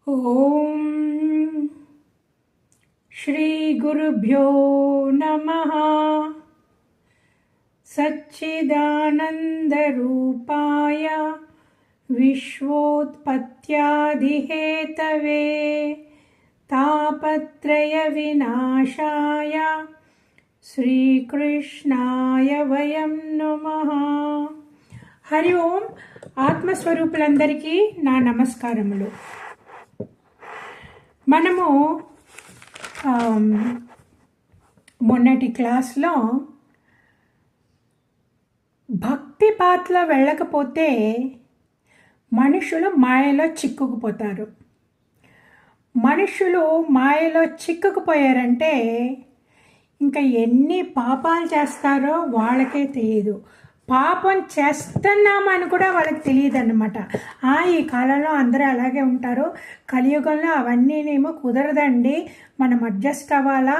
ఓం శ్రీ గురుభ్యో నమః. సచ్చిదానందరూపాయ విశ్వోత్పత్యాదిహేతవే తాపత్రయ వినాశాయ శ్రీకృష్ణాయ వయం నమః. హరి ఓం. ఆత్మస్వరూపులందరికీ నా నమస్కారములు. మనము మొన్నటి క్లాస్లో భక్తి పాత్రలో వెళ్ళకపోతే మనుషులు మాయలో చిక్కుకుపోతారు. మనుషులు మాయలో చిక్కుకుపోయారంటే ఇంకా ఎన్ని పాపాలు చేస్తారో వాళ్ళకే తెలియదు. పాపం చేస్తున్నామని కూడా వాళ్ళకి తెలియదు అన్నమాట. ఈ కాలంలో అందరూ అలాగే ఉంటారు, కలియుగంలో అవన్నీనేమో కుదరదండి, మనం అడ్జస్ట్ అవ్వాలా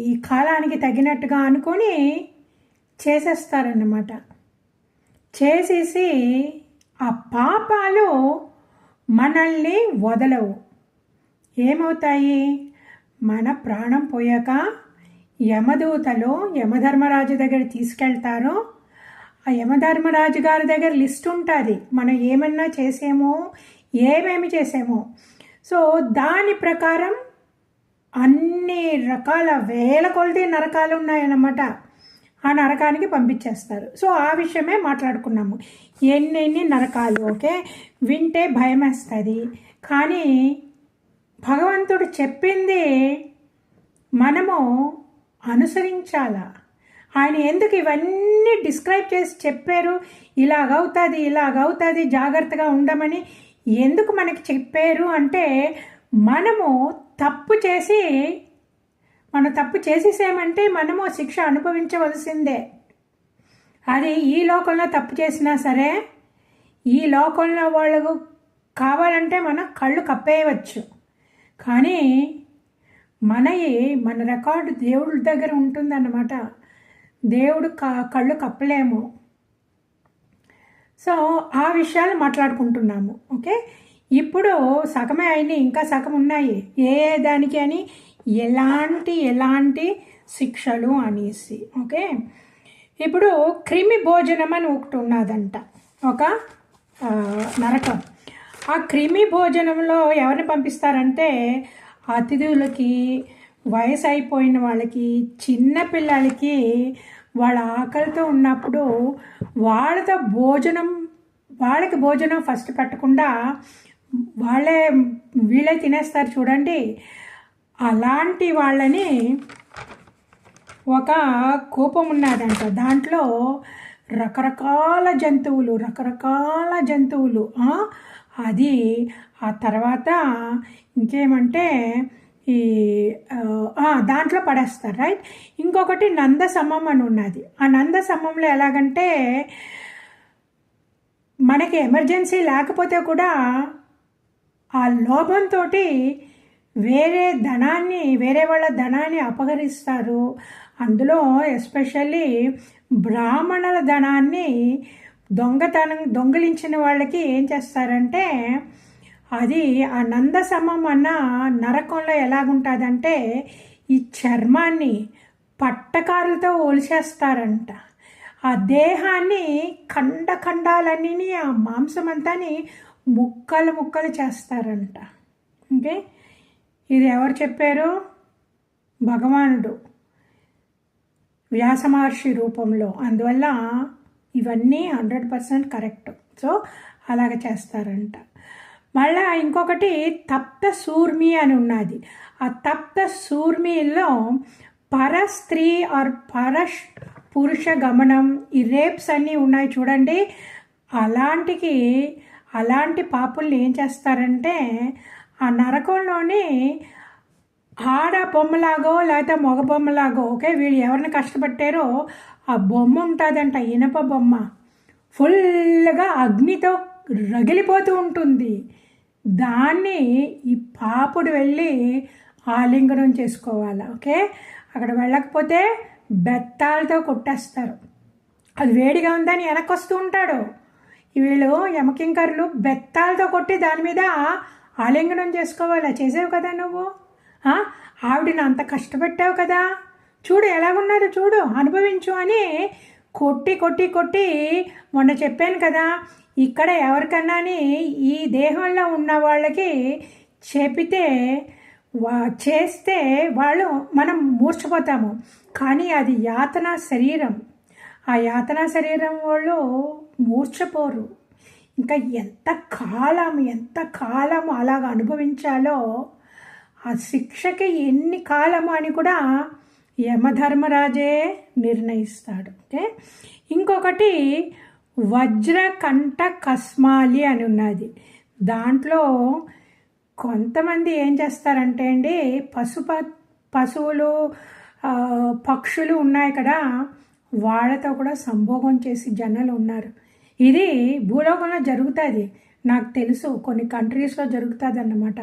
ఈ కాలానికి తగినట్టుగా అనుకొని చేసేస్తారన్నమాట. చేసేసి ఆ పాపాలు మనల్ని వదలవు. ఏమవుతాయి? మన ప్రాణం పోయాక యమదూతలు యమధర్మరాజు దగ్గర తీసుకెళ్తారు. ఆ యమధర్మరాజు గారి దగ్గర లిస్ట్ ఉంటుంది, మనం ఏమన్నా చేసామో ఏమేమి చేసామో. సో దాని ప్రకారం అన్ని రకాల వేల కొలది నరకాలు ఉన్నాయన్నమాట. ఆ నరకానికి పంపించేస్తారు. సో ఆ విషయమే మాట్లాడుకున్నాము. ఎన్నెన్ని నరకాలు. ఓకే, వింటే భయం వేస్తుంది, కానీ భగవంతుడు చెప్పింది మనము అనుసరించాలా. ఆయన ఎందుకు ఇవన్నీ డిస్క్రైబ్ చేసి చెప్పారు? ఇలాగవుతుంది జాగ్రత్తగా ఉండమని ఎందుకు మనకి చెప్పారు అంటే, మనం తప్పు చేసేసామంటే మనము శిక్ష అనుభవించవలసిందే. అది ఈ లోకంలో తప్పు చేసినా సరే, ఈ లోకంలో వాళ్ళకు కావాలంటే మనం కళ్ళు కప్పేయవచ్చు, కానీ మన రికార్డు దేవుడి దగ్గర ఉంటుందన్నమాట. దేవుడు కళ్ళు కప్పలేము. సో ఆ విషయాలు మాట్లాడుకుంటున్నాము. ఓకే, ఇప్పుడు సగమే అయినాయి, ఇంకా సగం ఉన్నాయి. ఏ దానికి అని ఎలాంటి శిక్షలు అనేసి. ఓకే, ఇప్పుడు క్రిమి భోజనం అని ఒకటి ఉన్నదంట, ఒక నరకం. ఆ క్రిమి భోజనంలో ఎవరిని పంపిస్తారంటే అతిథులకి, వయసు అయిపోయిన వాళ్ళకి, చిన్నపిల్లలకి, వాళ్ళ ఆకలితో ఉన్నప్పుడు వాళ్ళకి భోజనం ఫస్ట్ పెట్టకుండా వీళ్ళే తినేస్తారు చూడండి. అలాంటి వాళ్ళని ఒక కూపం ఉన్నదంట. దాంట్లో రకరకాల జంతువులు అది. ఆ తర్వాత ఇంకేమంటే దాంట్లో పడేస్తారు, రైట్. ఇంకొకటి నందసమం అని ఉన్నది. ఆ నందసమంలో ఎలాగంటే మనకి ఎమర్జెన్సీ లేకపోతే కూడా ఆ లోభంతో వేరే వాళ్ళ ధనాన్ని అపహరిస్తారు. అందులో ఎస్పెషల్లీ బ్రాహ్మణుల ధనాన్ని దొంగిలించిన వాళ్ళకి ఏం చేస్తారంటే, అది ఆ నందసమం అన్న నరకంలో ఎలాగుంటుందంటే ఈ చర్మాన్ని పట్టకారులతో ఒలిచేస్తారంట. ఆ దేహాన్ని ఖండాలన్నీ, ఆ మాంసం అంతాని ముక్కలు చేస్తారంట. ఓకే, ఇది ఎవరు చెప్పారు? భగవానుడు వ్యాస మహర్షి రూపంలో. అందువల్ల ఇవన్నీ 100% కరెక్ట్. సో అలాగ చేస్తారంట. మళ్ళా ఇంకొకటి తప్త సూర్మి అని ఉన్నది. ఆ తప్త సూర్మిలో పరస్త్రీ ఆర్ పురుష గమనం, ఈ రేప్స్ అన్నీ ఉన్నాయి చూడండి. అలాంటి పాపుల్ని ఏం చేస్తారంటే ఆ నరకంలోని ఆడ బొమ్మలాగో లేకపోతే మగ బొమ్మలాగో, ఓకే, వీళ్ళు ఎవరిని కష్టపట్టారో ఆ బొమ్మ ఉంటుందంట, ఇనప బొమ్మ, ఫుల్గా అగ్నితో రగిలిపోతూ ఉంటుంది. దాన్ని ఈ పాపుడు వెళ్ళి ఆలింగనం చేసుకోవాలి. ఓకే, అక్కడ వెళ్ళకపోతే బెత్తాలతో కొట్టేస్తారు. అది వేడిగా ఉందని వెనక్కి వస్తూ ఉంటాడు. వీళ్ళు యమకింకర్లు బెత్తాలతో కొట్టి దాని మీద ఆలింగనం చేసుకోవాలా, చేసావు కదా నువ్వు. ఆవిడని అంత కష్టపెట్టావు కదా, చూడు ఎలాగున్నారో చూడు, అనుభవించు అని కొట్టి కొట్టి కొట్టి మొన్న చెప్పాను కదా. ఇక్కడ ఎవరికన్నాని ఈ దేహంలో ఉన్న వాళ్ళకి చెబితే చేస్తే మనం మూర్ఛపోతాము. కానీ అది యాతన శరీరం. ఆ యాతన శరీరం వాళ్ళు మూర్ఛపోరు. ఇంకా ఎంత కాలం అలాగ అనుభవించాలో, ఆ శిక్షకి ఎన్ని కాలము అని కూడా యమధర్మరాజే నిర్ణయిస్తాడు. ఓకే, ఇంకొకటి వజ్రకంఠ కస్మాలి అని ఉన్నది. దాంట్లో కొంతమంది ఏం చేస్తారంటే అండి, పశువులు పక్షులు ఉన్నాయి కదా, వాళ్ళతో కూడా సంభోగం చేసి జనాలు ఉన్నారు. ఇది భూలోకంలో జరుగుతుంది, నాకు తెలుసు కొన్ని కంట్రీస్లో జరుగుతుంది అన్నమాట.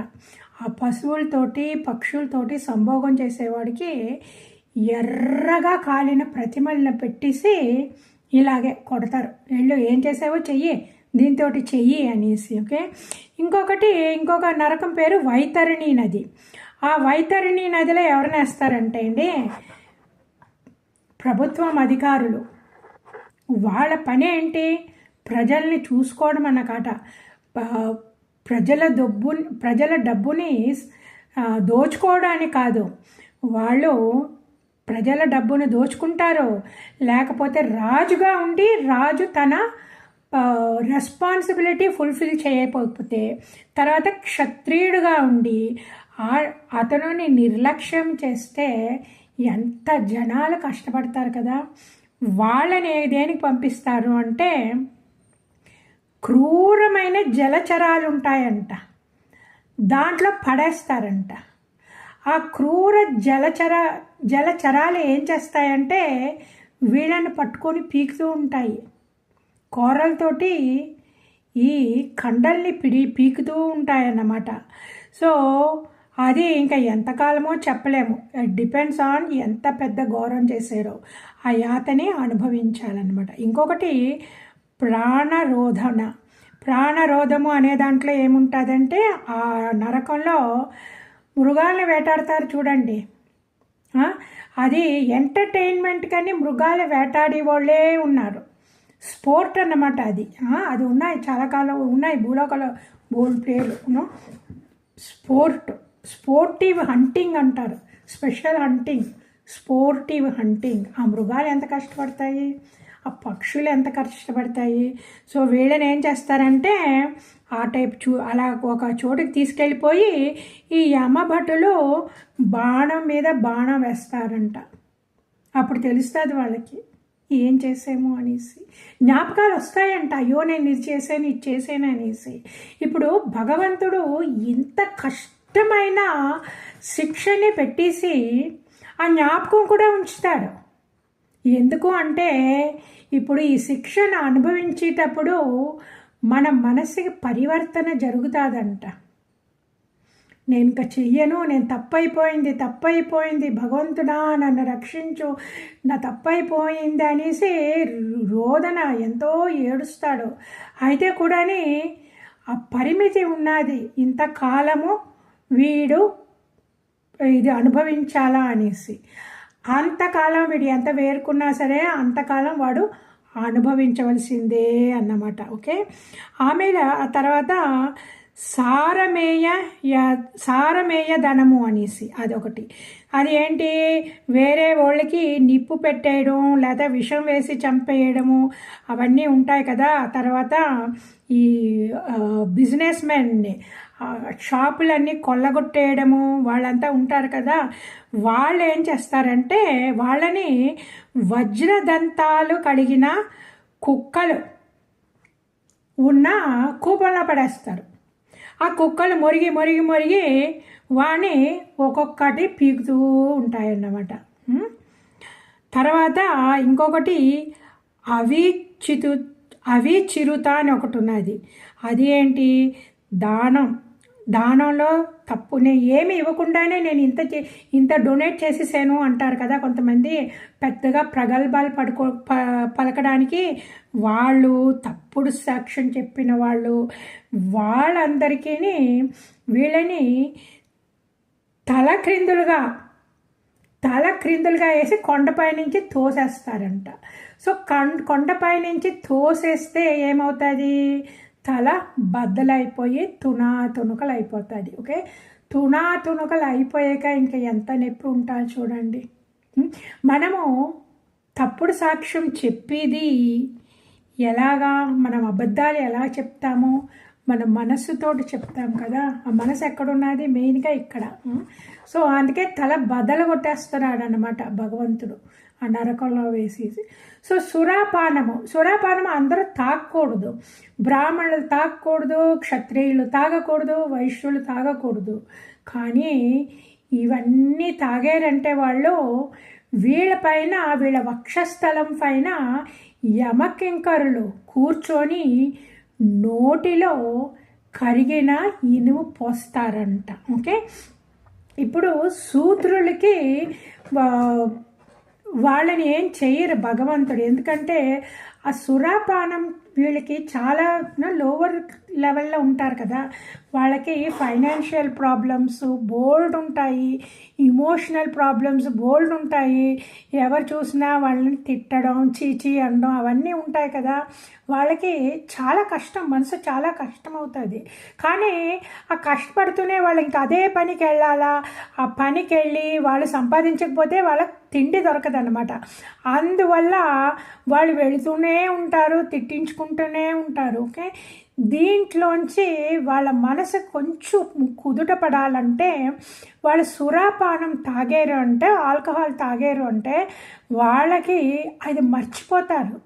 ఆ పశువులతోటి పక్షులతోటి సంభోగం చేసేవాడికి ఎర్రగా కాలిన ప్రతిమలను పెట్టేసి ఇలాగే కొడతారు. వీళ్ళు ఏం చేసావో చెయ్యి, దీంతో చెయ్యి అనేసి. ఓకే, ఇంకొక నరకం పేరు వైతరణి నది. ఆ వైతరణి నదిలో ఎవరిని వేస్తారంటే అండి, ప్రభుత్వం అధికారులు. వాళ్ళ పని ఏంటి, ప్రజల్ని చూసుకోవడం అన్నమాట. ప్రజల డబ్బుని దోచుకోవడానికి కాదు, వాళ్ళు ప్రజల డబ్బును దోచుకుంటారు. లేకపోతే రాజుగా ఉండి రాజు తన రెస్పాన్సిబిలిటీ ఫుల్ఫిల్ చేయకపోతే, తర్వాత క్షత్రియుడుగా ఉండి అతనుని నిర్లక్ష్యం చేస్తే ఎంత జనాలు కష్టపడతారు కదా. వాళ్ళని దేనికి పంపిస్తారు అంటే, క్రూరమైన జలచరాలు ఉంటాయంట, దాంట్లో పడేస్తారంట. ఆ క్రూర జలచరాలు ఏం చేస్తాయంటే వీళ్ళని పట్టుకొని పీకుతూ ఉంటాయి. కూరలతోటి ఈ కండల్ని పీకుతూ ఉంటాయన్నమాట. సో అది ఇంకా ఎంతకాలమో చెప్పలేము. డిపెండ్స్ ఆన్ ఎంత పెద్ద ఘోరం చేశారో ఆ యాతని అనుభవించాలన్నమాట. ఇంకొకటి ప్రాణరోధము అనే దాంట్లో ఏముంటుందంటే, ఆ నరకంలో మృగాలను వేటాడతారు చూడండి. అది ఎంటర్టైన్మెంట్ కానీ మృగాలు వేటాడే వాళ్ళే ఉన్నారు. స్పోర్ట్ అన్నమాట అది. అది ఉన్నాయి, చాలా కాలం ఉన్నాయి భూలోకంలో బోల్డ్ పేర్లు. స్పోర్టివ్ హంటింగ్ అంటారు, స్పెషల్ హంటింగ్, స్పోర్టివ్ హంటింగ్. ఆ మృగాలు ఎంత కష్టపడతాయి, ఆ పక్షులు ఎంత కష్టపడతాయి. సో వీళ్ళని ఏం చేస్తారంటే ఆ టైప్ అలా ఒక చోటుకి తీసుకెళ్ళిపోయి ఈ యమభటులు బాణం మీద బాణం వేస్తారంట. అప్పుడు తెలుస్తుంది వాళ్ళకి ఏం చేసాము అనేసి. జ్ఞాపకాలు వస్తాయంట, అయ్యో నేను ఇది చేసాను అనేసి. ఇప్పుడు భగవంతుడు ఇంత కష్టమైన శిక్షని పెట్టేసి ఆ జ్ఞాపకం కూడా ఉంచుతాడు. ఎందుకు అంటే, ఇప్పుడు ఈ శిక్షను అనుభవించేటప్పుడు మన మనసుకి పరివర్తన జరుగుతుందంట. నేను ఇంకా చెయ్యను, నేను తప్పైపోయింది, భగవంతుడా నన్ను రక్షించు, నా తప్పైపోయింది అనేసి రోదన ఎంతో ఏడుస్తాడు. అయితే కూడాని ఆ పరిమితి ఉన్నది, ఇంతకాలము వీడు ఇది అనుభవించాలా అనేసి. అంతకాలం వీడు ఎంత వేరుకున్నా సరే అంతకాలం వాడు అనుభవించవలసిందే అన్నమాట. ఓకే, ఆమె ఆ తర్వాత సారమేయ ధనము అనేసి అదొకటి. అది ఏంటి, వేరే వాళ్ళకి నిప్పు పెట్టేయడం లేదా విషం వేసి చంపేయడము అవన్నీ ఉంటాయి కదా. తర్వాత ఈ బిజినెస్ మెన్ని షాపులన్నీ కొల్లగొట్టేయడము వాళ్ళంతా ఉంటారు కదా. వాళ్ళు ఏం చేస్తారంటే వాళ్ళని వజ్రదంతాలు కలిగిన కుక్కలు ఉన్న కూపంలో పడేస్తారు. ఆ కుక్కలు మొరిగి వాడిని ఒక్కొక్కటి పీకుతూ ఉంటాయన్నమాట. తర్వాత ఇంకొకటి అవిచిరుత అని ఒకటి ఉన్నది. అది ఏంటి, దానంలో తప్పు, నేను ఏమి ఇవ్వకుండానే నేను ఇంత డొనేట్ చేసేసాను అంటారు కదా కొంతమంది, పెద్దగా ప్రగల్భాలు పలకడానికి. వాళ్ళు తప్పుడు సాక్ష్యం చెప్పిన వాళ్ళందరికీ వీళ్ళని తల క్రిందులుగా వేసి కొండపై నుంచి తోసేస్తారంట. సో కొండపై నుంచి తోసేస్తే ఏమవుతుంది, తల బద్దలైపోయి తునకలు అయిపోతుంది. ఓకే, తునకలు అయిపోయాక ఇంకా ఎంత నొప్పి ఉంటుంది చూడండి. మనము తప్పుడు సాక్ష్యం చెప్పేది ఎలాగా, మనం అబద్ధాలు ఎలా చెప్తామో మన మనస్సుతోటి చెప్తాం కదా, ఆ మనసు ఎక్కడున్నది మెయిన్గా ఇక్కడ. సో అందుకే తల బద్దలు కొట్టేస్తున్నాడు అన్నమాట భగవంతుడు ఆ నరకంలో వేసేసి. సో సురాపానము అందరూ తాగకూడదు, బ్రాహ్మణులు తాగకూడదు, క్షత్రియులు తాగకూడదు, వైశ్యులు తాగకూడదు. కానీ ఇవన్నీ తాగారంటే వాళ్ళు వీళ్ళ వక్షస్థలం పైన యమకింకరులు కూర్చొని నోటిలో కరిగిన ఇనుము పోస్తారంట. ఓకే, ఇప్పుడు శూద్రులకి వాళ్ళని ఏం చెయ్యరు భగవంతుడు, ఎందుకంటే ఆ సురాపానం వీళ్ళకి చాలా లోవర్ లెవెల్లో ఉంటారు కదా, వాళ్ళకి ఫైనాన్షియల్ ప్రాబ్లమ్స్ బోల్డ్ ఉంటాయి, ఇమోషనల్ ప్రాబ్లమ్స్ బోల్డ్ ఉంటాయి, ఎవరు చూసినా వాళ్ళని తిట్టడం, చీచి అనడం అవన్నీ ఉంటాయి కదా, వాళ్ళకి చాలా కష్టం, మనసు చాలా కష్టం అవుతుంది. కానీ ఆ కష్టపడుతూనే వాళ్ళు ఇంకా అదే పనికి వెళ్ళాలా, ఆ పనికి వెళ్ళి వాళ్ళు సంపాదించకపోతే వాళ్ళకి తిండి దొరకదన్నమాట. అందువల్ల వాళ్ళు వెళుతూనే ఉంటారు, తిట్టించుకుంటూనే ఉంటారు. ఓకే, దీంట్లోంచి వాళ్ళ మనసు కొంచెం కుదుట పడాలంటే వాళ్ళు సురాపానం తాగారు అంటే, ఆల్కహాల్ తాగారు అంటే వాళ్ళకి అది మర్చిపోతారు,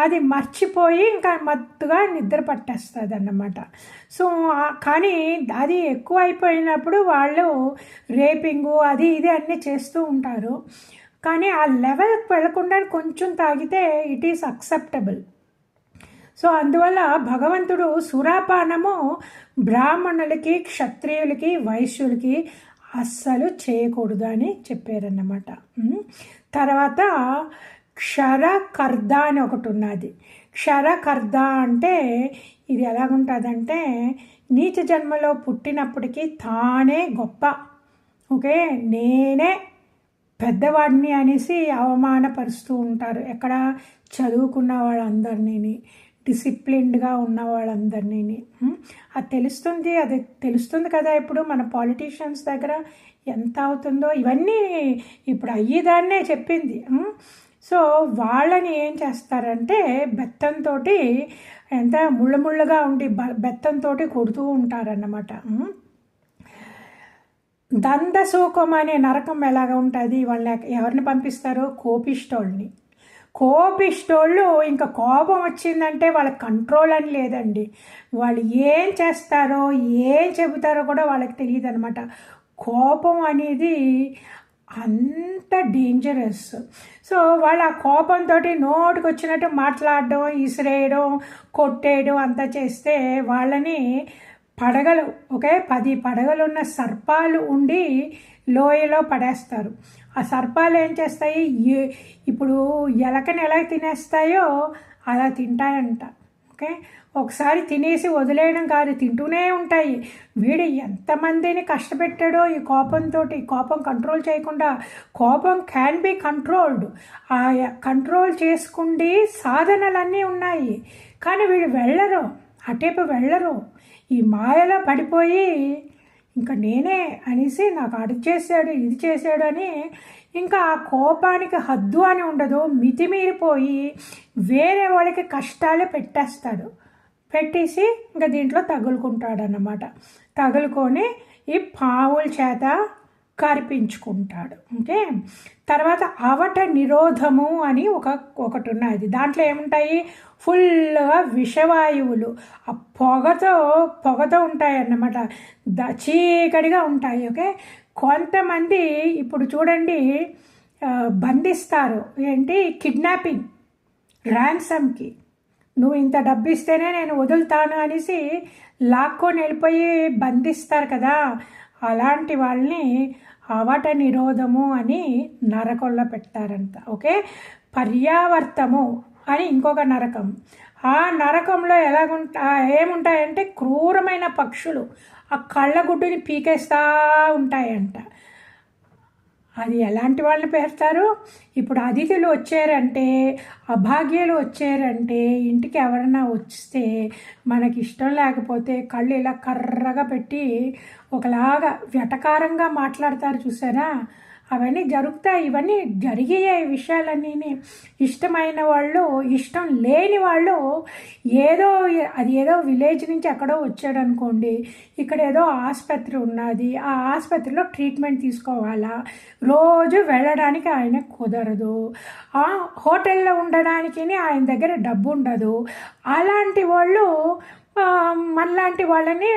అది మర్చిపోయి ఇంకా మత్తుగా నిద్ర పట్టేస్తుంది అన్నమాట. సో కానీ అది ఎక్కువ అయిపోయినప్పుడు వాళ్ళు రేపింగు అది ఇది అన్నీ చేస్తూ ఉంటారు. కానీ ఆ లెవెల్కి వెళ్లకుండా కొంచెం తాగితే ఇట్ ఈస్ అక్సెప్టబుల్. సో అందువల్ల భగవంతుడు సురాపానము బ్రాహ్మణులకి, క్షత్రియులకి, వైశ్యులకి అస్సలు చేయకూడదు అని చెప్పారన్నమాట. తర్వాత క్షరకర్ద అని ఒకటి ఉన్నది. క్షరకర్ద అంటే ఇది ఎలాగుంటుందంటే నీచ జన్మలో పుట్టినప్పటికీ తానే గొప్ప, ఓకే, నేనే పెద్దవాడిని అనేసి అవమానపరుస్తూ ఉంటారు. ఎక్కడ చదువుకున్న వాళ్ళందరినీ, డిసిప్లిన్డ్గా ఉన్న వాళ్ళందరినీ. అది తెలుస్తుంది కదా ఇప్పుడు మన పాలిటీషియన్స్ దగ్గర ఎంత అవుతుందో, ఇవన్నీ ఇప్పుడు అయ్యేదాన్నే చెప్పింది. సో వాళ్ళని ఏం చేస్తారంటే బెత్తంతో ఎంత ముళ్ళముళ్ళగా ఉండి బెత్తంతో కొడుతూ ఉంటారన్నమాట. దందశోకం అనే నరకం ఎలాగ ఉంటుంది, వాళ్ళ ఎవరిని పంపిస్తారో, కోపిష్టోళ్ళు ఇంకా కోపం వచ్చిందంటే వాళ్ళకి కంట్రోల్ అని లేదండి. వాళ్ళు ఏం చేస్తారో ఏం చెబుతారో కూడా వాళ్ళకి తెలియదు అనమాట. కోపం అనేది అంత డేంజరస్. సో వాళ్ళు ఆ కోపంతో నోటికి వచ్చినట్టు మాట్లాడడం, ఇసిరేయడం, కొట్టేయడం అంతా చేస్తే వాళ్ళని పడగలు, ఓకే, 10 పడగలున్న సర్పాలు ఉండి లోయలో పడేస్తారు. ఆ సర్పాలు ఏం చేస్తాయి, ఇప్పుడు ఎలకని ఎలా తినేస్తాయో అలా తింటాయంట. ఓకే, ఒకసారి తినేసి వదిలేయడం కాదు, తింటూనే ఉంటాయి. వీడు ఎంతమందిని కష్టపెట్టాడో ఈ కోపంతో. కోపం కంట్రోల్ చేయకుండా, కోపం క్యాన్ బి కంట్రోల్డ్, ఆ కంట్రోల్ చేసుకుండి సాధనలన్నీ ఉన్నాయి. కానీ వీడు వెళ్ళరు, అటేపు వెళ్ళరు, ఈ మాయలో పడిపోయి ఇంకా నేనే అనేసి నాకు అది చేశాడు ఇది చేశాడు అని ఇంకా ఆ కోపానికి హద్దు అని ఉండదు, మితిమీరిపోయి వేరే వాళ్ళకి కష్టాలు పెట్టేసి ఇంకా దీంట్లో తగులుకుంటాడు అన్నమాట. తగులుకొని ఈ పావుల చేత కరిపించుకుంటాడు. ఓకే, తర్వాత అవట నిరోధము అని ఒకటి ఉన్నది. దాంట్లో ఏముంటాయి, ఫుల్గా విషవాయువులు ఆ పొగతో ఉంటాయి అన్నమాట, చీకటిగా ఉంటాయి. ఓకే, కొంతమంది ఇప్పుడు చూడండి బంధిస్తారు, ఏంటి కిడ్నాపింగ్, ర్యాన్సమ్కి, నువ్వు ఇంత డబ్బు ఇస్తేనే నేను వదులుతాను అనేసి లాక్కొని వెళ్ళిపోయి బంధిస్తారు కదా, అలాంటి వాళ్ళని అవట నిరోధము అని నరకంలో పెడతారంట. ఓకే, పర్యావర్తము అని ఇంకొక నరకం. ఆ నరకంలో ఏముంటాయంటే క్రూరమైన పక్షులు ఆ కళ్ళగుడ్డుని పీకేస్తూ ఉంటాయంట. అది ఎలాంటి వాళ్ళని పెడతారు? ఇప్పుడు అతిథులు వచ్చారంటే, అభాగ్యులు వచ్చారంటే, ఇంటికి ఎవరన్నా వస్తే మనకి ఇష్టం లేకపోతే కళ్ళు ఇలా కర్రగా పెట్టి ఒకలాగా వెటకారంగా మాట్లాడతారు చూసారా, అవన్నీ జరుగుతాయి. ఇవన్నీ జరిగే విషయాలన్నీ ఇష్టమైన వాళ్ళు, ఇష్టం లేని వాళ్ళు ఏదో విలేజ్ నుంచి ఎక్కడో వచ్చాడు అనుకోండి, ఇక్కడ ఏదో ఆసుపత్రి ఉన్నది, ఆ ఆసుపత్రిలో ట్రీట్మెంట్ తీసుకోవాలా, రోజు వెళ్ళడానికి ఆయన కుదరదు, ఆ హోటల్లో ఉండడానికి ఆయన దగ్గర డబ్బు ఉండదు. అలాంటి వాళ్ళు మనలాంటి వాళ్ళని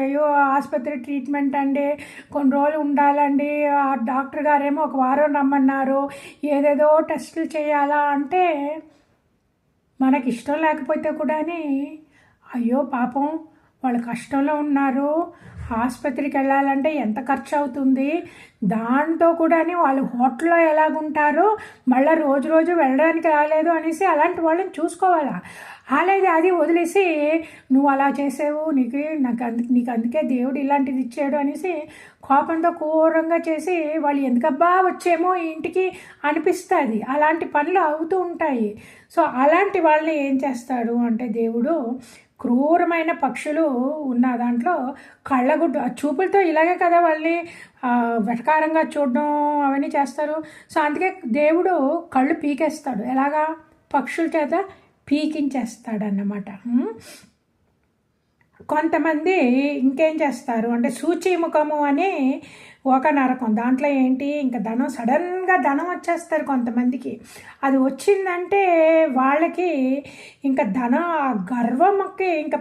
అయ్యో ఆసుపత్రి ట్రీట్మెంట్ అండి, కొన్ని రోజులు ఉండాలండి, ఆ డాక్టర్ గారేమో ఒక వారం రమ్మన్నారు, ఏదేదో టెస్టులు చేయాలా అంటే మనకి ఇష్టం లేకపోతే కూడా అయ్యో పాపం వాళ్ళు కష్టంలో ఉన్నారు, ఆసుపత్రికి వెళ్ళాలంటే ఎంత ఖర్చు అవుతుంది, దాంతో కూడా వాళ్ళు హోటల్లో ఎలాగుంటారో మళ్ళీ రోజు వెళ్ళడానికి రాలేదు అనేసి అలాంటి వాళ్ళని చూసుకోవాలా. అలాగే అది వదిలేసి నువ్వు అలా చేసావు, నీకు అందుకే దేవుడు ఇలాంటిది ఇచ్చాడు అనేసి కోపంతో క్రూరంగా చేసి వాళ్ళు ఎందుకబ్బా వచ్చేమో ఇంటికి అనిపిస్తుంది. అలాంటి పనులు అవుతూ ఉంటాయి. సో అలాంటి వాళ్ళని ఏం చేస్తాడు అంటే దేవుడు క్రూరమైన పక్షులు ఉన్న దాంట్లో కళ్ళగుడ్డు చూపులతో ఇలాగే కదా వాళ్ళని వెటకారంగా చూడడం అవన్నీ చేస్తారు. సో అందుకే దేవుడు కళ్ళు పీకేస్తాడు, ఎలాగా పక్షుల చేత పీకించేస్తాడన్నమాట. కొంతమంది ఇంకేం చేస్తారు అంటే సూచీముఖము అని ఒక నరకం. దాంట్లో ఏంటి, ఇంకా సడన్గా ధనం వచ్చేస్తారు కొంతమందికి. అది వచ్చిందంటే వాళ్ళకి ఇంకా గర్వంకి ఇంకా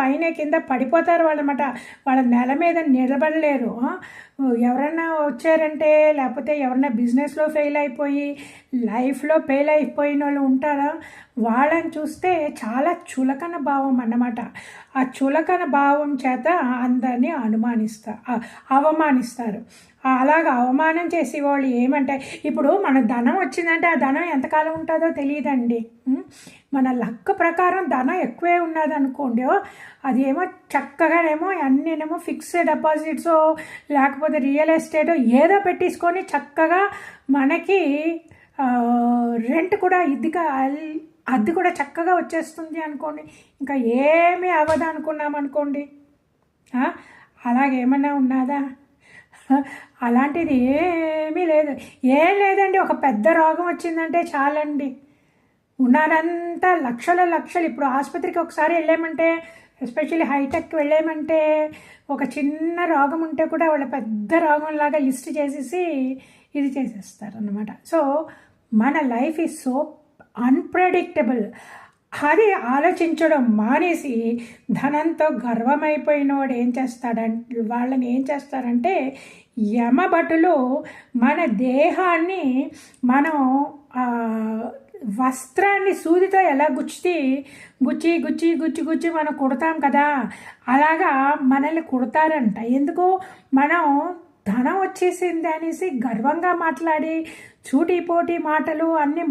పైన కింద పడిపోతారు వాళ్ళనమాట. వాళ్ళ నెల మీద నిలబడలేరు. ఎవరన్నా వచ్చారంటే, లేకపోతే ఎవరన్నా బిజినెస్లో ఫెయిల్ అయిపోయి లైఫ్లో ఫెయిల్ అయిపోయిన వాళ్ళు ఉంటారా, వాళ్ళని చూస్తే చాలా చులకన భావం అన్నమాట. ఆ చులకన భావం చేత అందరినీ అవమానిస్తారు. అలాగ అవమానం చేసేవాళ్ళు ఏమంటే, ఇప్పుడు మన ధనం వచ్చిందంటే ఆ ధనం ఎంతకాలం ఉంటుందో తెలియదండి. మన లక్ ప్రకారం ధనం ఎక్కువే ఉన్నది అనుకోండి, అది ఏమో చక్కగానేమో అన్నీనేమో ఫిక్స్డ్ డిపాజిట్స్ లేకపోతే రియల్ ఎస్టేట్ ఏదో పెట్టేసుకొని చక్కగా మనకి రెంట్ కూడా అద్దె కూడా చక్కగా వచ్చేస్తుంది అనుకోండి, ఇంకా ఏమీ అవ్వదు అనుకున్నామనుకోండి. అలాగేమన్నా ఉన్నదా? అలాంటిది ఏమీ లేదు. ఏం లేదండి, ఒక పెద్ద రోగం వచ్చిందంటే చాలండి, ఉన్నారంతా లక్షలు. ఇప్పుడు ఆసుపత్రికి ఒకసారి వెళ్ళామంటే, ఎస్పెషల్లీ హైటెక్ వెళ్ళామంటే, ఒక చిన్న రోగం ఉంటే కూడా వాళ్ళ పెద్ద రోగంలాగా లిస్ట్ చేసేసి ఇది చేసేస్తారు అన్నమాట. సో మన లైఫ్ ఈజ్ సో అన్ప్రెడిక్టబుల్. అది ఆలోచించడం మానేసి ధనంతో గర్వమైపోయిన వాడు వాళ్ళని ఏం చేస్తారంటే యమభటులు మన దేహాన్ని మనం వస్త్రాన్ని సూదితో ఎలా గుచ్చి మనం కుడతాం కదా, అలాగా మనల్ని కుడతారంట. ఎందుకు? మనం ధనం వచ్చేసింది అనేసి గర్వంగా మాట్లాడి చూటిపోటి మాటలు అన్నీ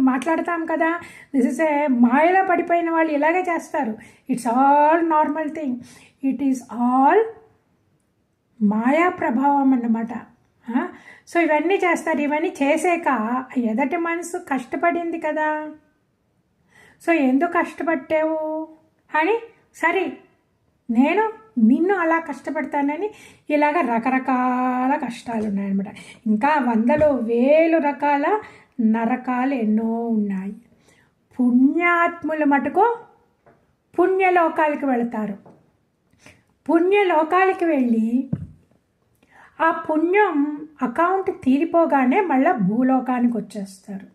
మాట్లాడతాం కదా. దిస్ ఇస్ ఏ మాయలో పడిపోయిన వాళ్ళు ఇలాగే చేస్తారు. It's all normal thing. It is all మాయా ప్రభావం అన్నమాట. సో ఇవన్నీ చేస్తారు. ఇవన్నీ చేసాక ఎదటి మనసు కష్టపడింది కదా, సో ఎందుకు కష్టపట్టావు అని, సరే నేను నిన్ను అలా కష్టపడతానని ఇలాగ రకరకాల కష్టాలు ఉన్నాయన్నమాట. ఇంకా 100,000 రకాల నరకాలు ఎన్నో ఉన్నాయి. పుణ్యాత్ములు మటుకు పుణ్యలోకాలకి వెళతారు. పుణ్యలోకాలకి వెళ్ళి ఆ పుణ్యం అకౌంట్ తీరిపోగానే మళ్ళీ భూలోకానికి వచ్చేస్తారు.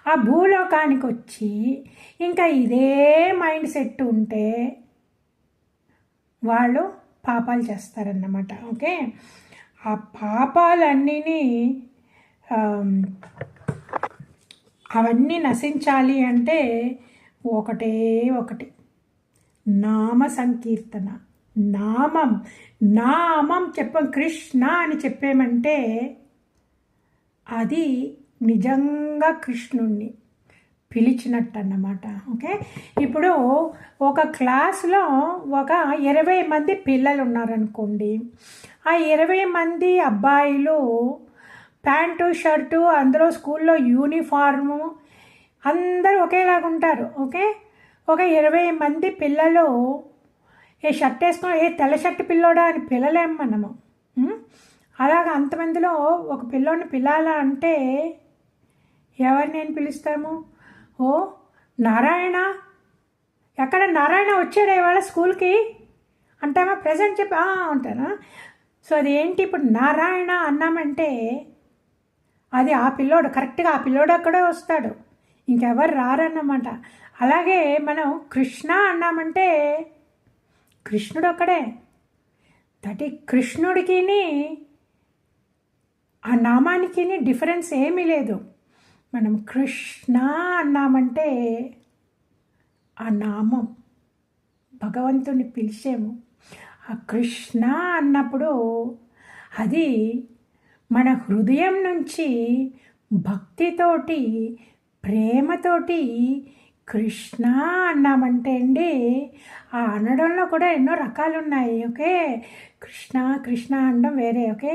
ఆ భూలోకానికి వచ్చి ఇంకా ఇదే మైండ్ సెట్ ఉంటే వాళ్ళు పాపాలు చేస్తారన్నమాట. ఓకే, ఆ పాపాలన్నీ అవన్నీ నశించాలి అంటే ఒకటి నామ సంకీర్తన. నామం నామం చెప్పం, కృష్ణ అని చెప్పేమంటే అది నిజంగా కృష్ణుణ్ణి పిలిచినట్టు అన్నమాట. ఓకే, ఇప్పుడు ఒక క్లాస్లో ఒక 20 మంది పిల్లలు ఉన్నారనుకోండి. ఆ 20 మంది అబ్బాయిలు ప్యాంటు షర్టు, అందులో స్కూల్లో యూనిఫార్ము, అందరూ ఒకేలాగా ఉంటారు. ఓకే, ఒక 20 మంది పిల్లలు ఏ షర్ట్ వేసుకొని ఏ తెల్ల షర్ట్ పిల్లోడా అని పిల్లలేం మనము. అలాగ అంతమందిలో ఒక పిల్లోని పిల్లాలా అంటే ఎవరిని నేను పిలుస్తాము? ఓ నారాయణ, ఎక్కడ నారాయణ వచ్చాడా ఇవాళ స్కూల్కి అంటామా? ప్రజెంట్ చెప్పి ఉంటానా? సో అది ఏంటి, ఇప్పుడు నారాయణ అన్నామంటే అది ఆ పిల్లోడు, కరెక్ట్గా ఆ పిల్లోడు అక్కడే వస్తాడు, ఇంకెవరు రారన్నమాట. అలాగే మనం కృష్ణ అన్నామంటే కృష్ణుడు అక్కడే. దట్ కృష్ణుడికి ఆ నామానికి డిఫరెన్స్ ఏమీ లేదు. మనం కృష్ణ అన్నామంటే ఆ నామం భగవంతుని పిలిచాము. ఆ కృష్ణ అన్నప్పుడు అది మన హృదయం నుంచి భక్తితోటి ప్రేమతోటి కృష్ణ అన్నామంటే అండి, ఆ అనడంలో కూడా ఎన్నో రకాలు ఉన్నాయి. ఓకే, కృష్ణ కృష్ణ అనడం వేరే. ఓకే,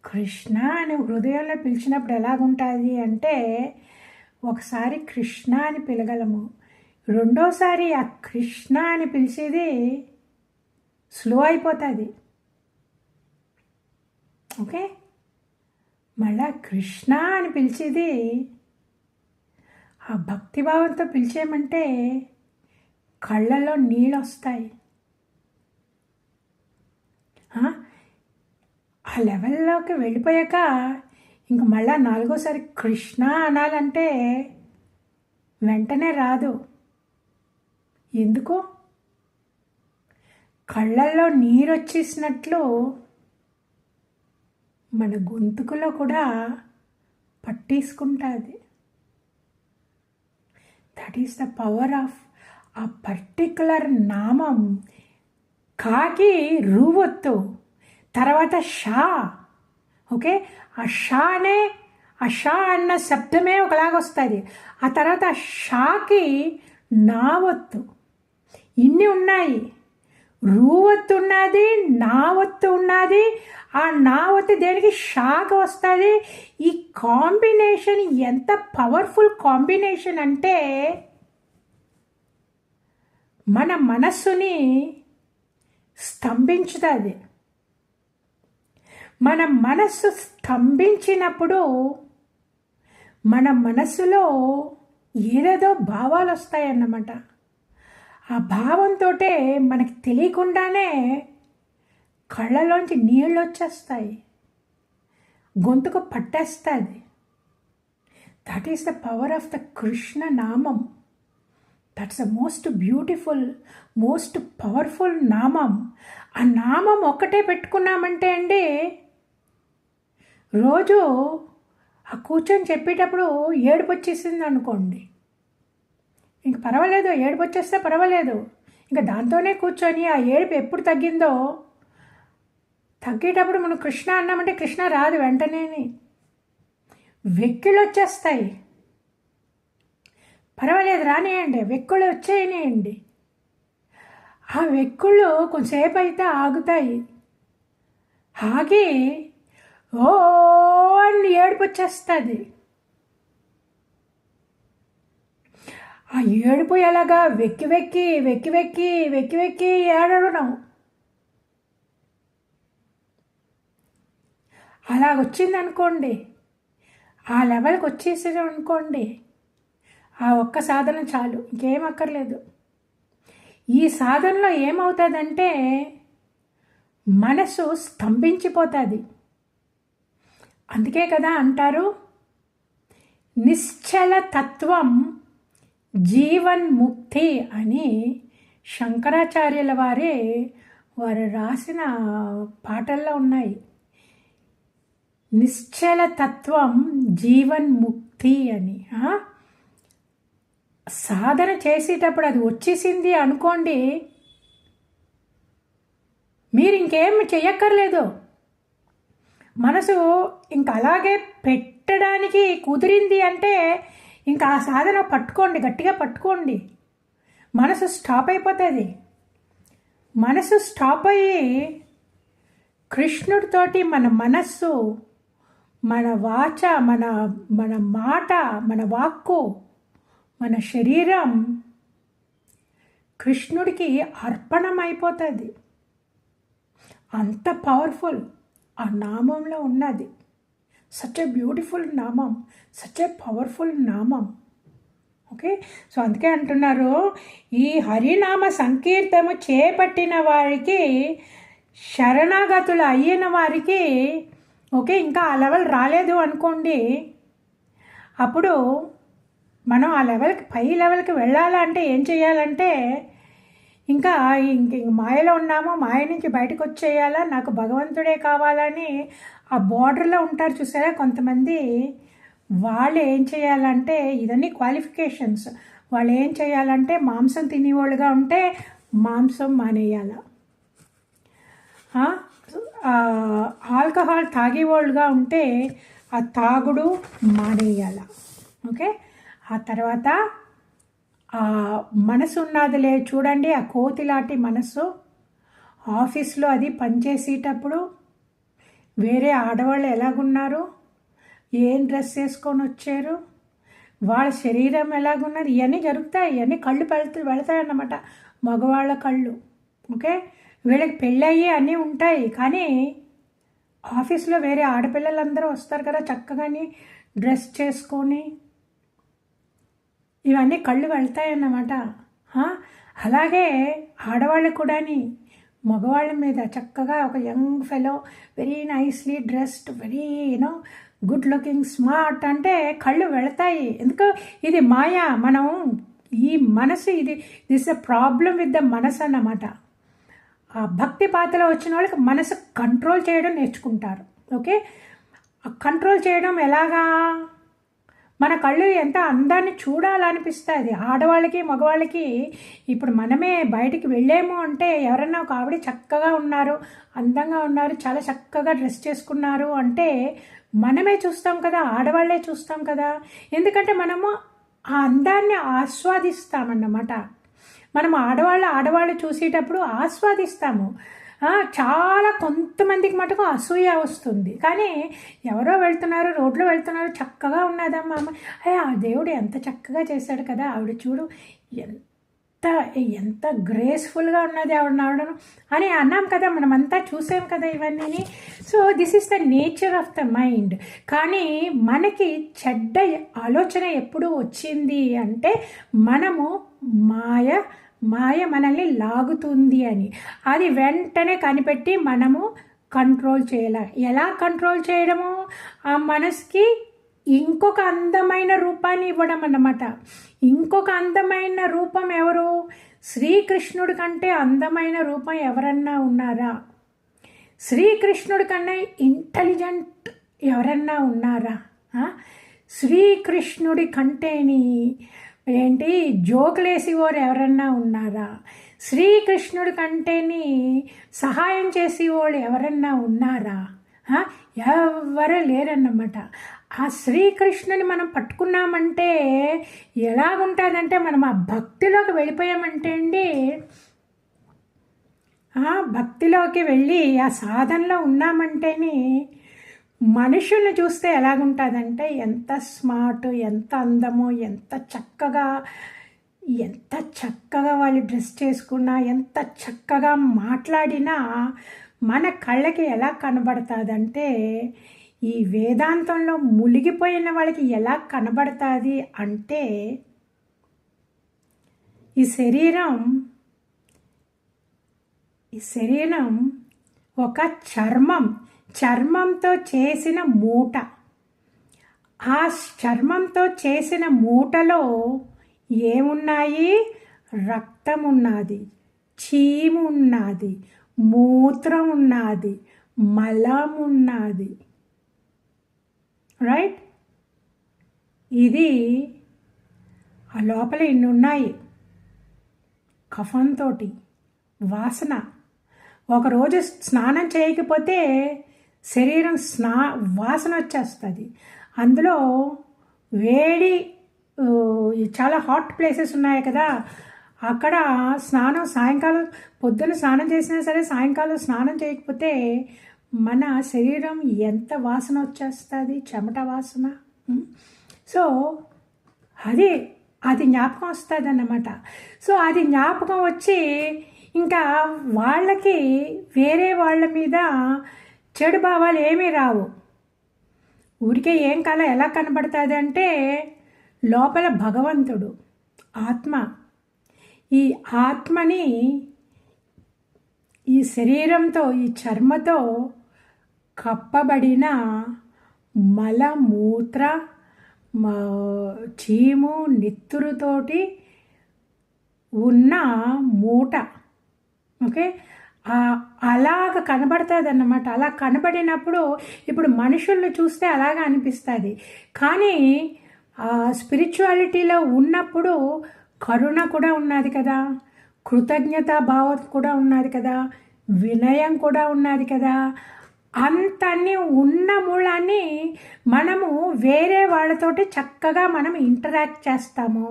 కృష్ణ అని హృదయంలో పిలిచినప్పుడు ఎలాగుంటుంది అంటే ఒకసారి కృష్ణ అని పిలగలము, రెండోసారి ఆ కృష్ణ అని పిలిచేది స్లో అయిపోతుంది. ఓకే, మళ్ళా కృష్ణ అని పిలిచేది ఆ భక్తిభావంతో పిలిచేయమంటే కళ్ళల్లో నీళ్ళు వస్తాయి. ఆ లెవెల్లోకి వెళ్ళిపోయాక ఇంక మళ్ళా 4వసారి కృష్ణ అనాలంటే వెంటనే రాదు. ఎందుకు? కళ్ళల్లో నీరు వచ్చేసినట్లు మన గొంతుకులో కూడా పట్టేసుకుంటుంది. That is the power of ఆ పర్టికులర్ నామం. కాకి రూవొత్తు, తర్వాత షా. ఓకే, ఆ షా అన్న శబ్దమే ఒకలాగా వస్తుంది. ఆ తర్వాత షాకి నావొత్తు, ఇన్ని ఉన్నాయి. రూవొత్తు ఉన్నది, నావొత్తు ఉన్నది. ఆ నావొత్తు దేనికి షాకి వస్తుంది. ఈ కాంబినేషన్ ఎంత పవర్ఫుల్ కాంబినేషన్ అంటే మన మనస్సుని స్తంభించుతుంది. మన మనస్సు స్తంభించినప్పుడు మన మనస్సులో ఏదేదో భావాలు వస్తాయన్నమాట. ఆ భావంతో మనకి తెలియకుండానే కళ్ళలోంచి నీళ్ళు వచ్చేస్తాయి, గొంతుకు పట్టేస్తుంది. That is the power of the Krishna నామం. That's the most beautiful, most powerful నామం. ఆ నామం ఒక్కటే పెట్టుకున్నామంటే అండి, రోజు ఆ కూర్చొని చెప్పేటప్పుడు ఏడుపు వచ్చేసింది అనుకోండి, ఇంక పర్వాలేదు, ఏడుపు వచ్చేస్తే పర్వాలేదు, ఇంకా దాంతోనే కూర్చొని ఆ ఏడుపు ఎప్పుడు తగ్గిందో తగ్గేటప్పుడు మనం కృష్ణ అన్నామంటే కృష్ణ రాదు వెంటనే, వెక్కిళ్ళు వచ్చేస్తాయి. పర్వాలేదు రానియండి, వెక్కుళ్ళు వచ్చేయనియండి. ఆ వెక్కుళ్ళు కొంతసేపు అయితే ఆగుతాయి. ఆగి ఓ అని ఏడుపు వచ్చేస్తుంది. ఆ ఏడుపు ఎలాగా వెక్కి వెక్కి వెక్కి వెక్కి వెక్కి వెక్కి ఏడవడం అలాగొచ్చిందనుకోండి, ఆ లెవెల్కి వచ్చేసేది అనుకోండి, ఆ ఒక్క సాధన చాలు, ఇంకేం అక్కర్లేదు. ఈ సాధనలో ఏమవుతుందంటే మనసు స్తంభించిపోతుంది. అందుకే కదా అంటారు, నిశ్చల తత్వం జీవన్ముక్తి అని శంకరాచార్యుల వారు రాసిన పాటల్లో ఉన్నాయి. నిశ్చల తత్వం జీవన్ముక్తి అని. సాధన చేసేటప్పుడు అది వచ్చేసింది అనుకోండి, మీరు ఇంకేం చెయ్యక్కర్లేదు. మనసు ఇంక అలాగే పెట్టడానికి కుదిరింది అంటే ఇంకా ఆ సాధన పట్టుకోండి, గట్టిగా పట్టుకోండి. మనసు స్టాప్ అయిపోతుంది. మనసు స్టాప్ అయ్యి కృష్ణుడితోటి మన మనస్సు, మన వాచ, మన మన మాట, మన వాక్కు, మన శరీరం కృష్ణుడికి అర్పణం అయిపోతుంది. అంత పవర్ఫుల్ ఆ నామంలో ఉన్నది. సచ్ ఎ బ్యూటిఫుల్ నామం, సచ్ ఎ పవర్ఫుల్ నామం. ఓకే, సో అందుకే అంటున్నారు, ఈ హరినామ సంకీర్తము చేపట్టిన వారికి, శరణాగతులు అయిన వారికి, ఓకే, ఇంకా ఆ లెవెల్ రాలేదు అనుకోండి, అప్పుడు మనం ఆ లెవెల్కి, పై లెవెల్కి వెళ్ళాలంటే ఏం చేయాలంటే, ఇంకా మాయలో ఉన్నామో మాయ నుంచి బయటకు వచ్చేయాలా, నాకు భగవంతుడే కావాలని ఆ బార్డర్లో ఉంటారు చూసారా కొంతమంది, వాళ్ళు ఏం చేయాలంటే, ఇదన్నీ క్వాలిఫికేషన్స్, వాళ్ళు ఏం చేయాలంటే మాంసం తినేవాళ్ళుగా ఉంటే మాంసం మానేయాల, ఆల్కహాల్ తాగేవాళ్ళుగా ఉంటే ఆ తాగుడు మానేయాల. ఓకే, ఆ తర్వాత మనసు ఉన్నదిలే చూడండి, ఆ కోతిలాంటి మనసు, ఆఫీస్లో అది పనిచేసేటప్పుడు వేరే ఆడవాళ్ళు ఎలాగున్నారు, ఏం డ్రెస్ వేసుకొని వచ్చారు, వాళ్ళ శరీరం ఎలాగున్నారు, ఇవన్నీ జరుగుతాయి. ఇవన్నీ కళ్ళు వెళతాయన్నమాట, మగవాళ్ళ కళ్ళు. ఓకే, వీళ్ళకి పెళ్ళయ్యి అన్నీ ఉంటాయి, కానీ ఆఫీస్లో వేరే ఆడపిల్లలందరూ వస్తారు కదా చక్కగాని డ్రెస్ చేసుకొని, ఇవన్నీ కళ్ళు వెళ్తాయన్నమాట. అలాగే ఆడవాళ్ళు కూడాని మగవాళ్ళ మీద చక్కగా ఒక young fellow, very nicely dressed, very good looking, smart అంటే కళ్ళు వెళతాయి. ఎందుకు, ఇది మాయా. మనం ఈ మనసు, this a problem with the మనసు అన్నమాట. ఆ భక్తి పాత్రలో వచ్చిన వాళ్ళకి మనసు కంట్రోల్ చేయడం నేర్చుకుంటారు. ఓకే, కంట్రోల్ చేయడం ఎలాగా, మన కళ్ళు ఎంత అందాన్ని చూడాలనిపిస్తుంది ఆడవాళ్ళకి మగవాళ్ళకి. ఇప్పుడు మనమే బయటికి వెళ్ళేమో అంటే ఎవరన్నా ఒక ఆవిడ చక్కగా ఉన్నారు, అందంగా ఉన్నారు, చాలా చక్కగా డ్రెస్ చేసుకున్నారు అంటే మనమే చూస్తాం కదా, ఆడవాళ్ళే చూస్తాం కదా. ఎందుకంటే మనము ఆ అందాన్ని ఆస్వాదిస్తామన్నమాట. మనం ఆడవాళ్ళు చూసేటప్పుడు ఆస్వాదిస్తాము. చాలా కొంతమందికి మటుకు అసూయ వస్తుంది. కానీ ఎవరో వెళ్తున్నారు, రోడ్లో వెళ్తున్నారు, చక్కగా ఉన్నదమ్మా అమ్మ, ఆ దేవుడు ఎంత చక్కగా చేశాడు కదా, ఆవిడ చూడు ఎంత గ్రేస్ఫుల్గా ఉన్నది ఆవిడను అని అన్నాం కదా, మనమంతా చూసాం కదా ఇవన్నీ. So this is the nature of the mind. కానీ మనకి చెడ్డ ఆలోచన ఎప్పుడు వచ్చింది అంటే, మనము మాయ మనల్ని లాగుతుంది అని, అది వెంటనే కనిపెట్టి మనము కంట్రోల్ చేయాలి. ఎలా కంట్రోల్ చేయడము, ఆ మనసుకి ఇంకొక అందమైన రూపాన్ని ఇవ్వడం అన్నమాట. ఇంకొక అందమైన రూపం ఎవరు, శ్రీకృష్ణుడి కంటే అందమైన రూపం ఎవరన్నా ఉన్నారా, శ్రీకృష్ణుడి కన్నా ఇంటెలిజెంట్ ఎవరన్నా ఉన్నారా, శ్రీకృష్ణుడి కంటేని జోకులేసేవారు ఎవరన్నా ఉన్నారా, శ్రీకృష్ణుడి కంటేని సహాయం చేసేవాళ్ళు ఎవరన్నా ఉన్నారా, ఎవరు లేరన్నమాట. ఆ శ్రీకృష్ణుని మనం పట్టుకున్నామంటే ఎలాగుంటుందంటే, మనం ఆ భక్తిలోకి వెళ్ళిపోయామంటే అండి, భక్తిలోకి వెళ్ళి ఆ సాధనలో ఉన్నామంటేనే మనుషుల్ని చూస్తే ఎలాగుంటుందంటే, ఎంత స్మార్ట్, ఎంత అందమో, ఎంత చక్కగా వాళ్ళు డ్రెస్ చేసుకున్నా, ఎంత చక్కగా మాట్లాడినా మన కళ్ళకి ఎలా కనబడుతుందంటే, ఈ వేదాంతంలో మునిగిపోయిన వాళ్ళకి ఎలా కనబడుతుంది అంటే, ఈ శరీరం ఒక చర్మంతో చేసిన మూట. ఆ చర్మంతో చేసిన మూటలో ఏమున్నాయి, రక్తం ఉన్నది, చీము ఉన్నది, మూత్రం ఉన్నది, మలం ఉన్నది, రైట్. ఇది ఆ లోపల ఇన్ని ఉన్నాయి. కఫంతో వాసన, ఒకరోజు స్నానం చేయకపోతే శరీరం వాసన వచ్చేస్తుంది. అందులో వేడి చాలా హాట్ ప్లేసెస్ ఉన్నాయి కదా, అక్కడ సాయంకాలం పొద్దున స్నానం చేసినా సరే సాయంకాలం స్నానం చేయకపోతే మన శరీరం ఎంత వాసన వచ్చేస్తుంది, చెమట వాసన. సో అది జ్ఞాపకం వస్తుంది అన్నమాట. సో అది జ్ఞాపకం వచ్చి ఇంకా వాళ్ళకి వేరే వాళ్ళ మీద చెడు భావాలు ఏమీ రావు. ఊరికే ఏం కళ ఎలా కనబడుతుంది అంటే లోపల భగవంతుడు ఆత్మ, ఈ ఆత్మని ఈ శరీరంతో ఈ చర్మతో కప్పబడిన మలమూత్ర చీము నిత్తురుతోటి ఉన్న మూట. ఓకే, అలాగ కనబడుతుంది అన్నమాట. అలా కనబడినప్పుడు ఇప్పుడు మనుషుల్ని చూస్తే అలాగ అనిపిస్తుంది. కానీ స్పిరిచువాలిటీలో ఉన్నప్పుడు కరుణ కూడా ఉన్నది కదా, కృతజ్ఞతా భావం కూడా ఉన్నది కదా, వినయం కూడా ఉన్నది కదా. అంతన్నీ ఉన్న మూలాన్ని మనము వేరే వాళ్ళతోటి చక్కగా మనం ఇంటరాక్ట్ చేస్తాము,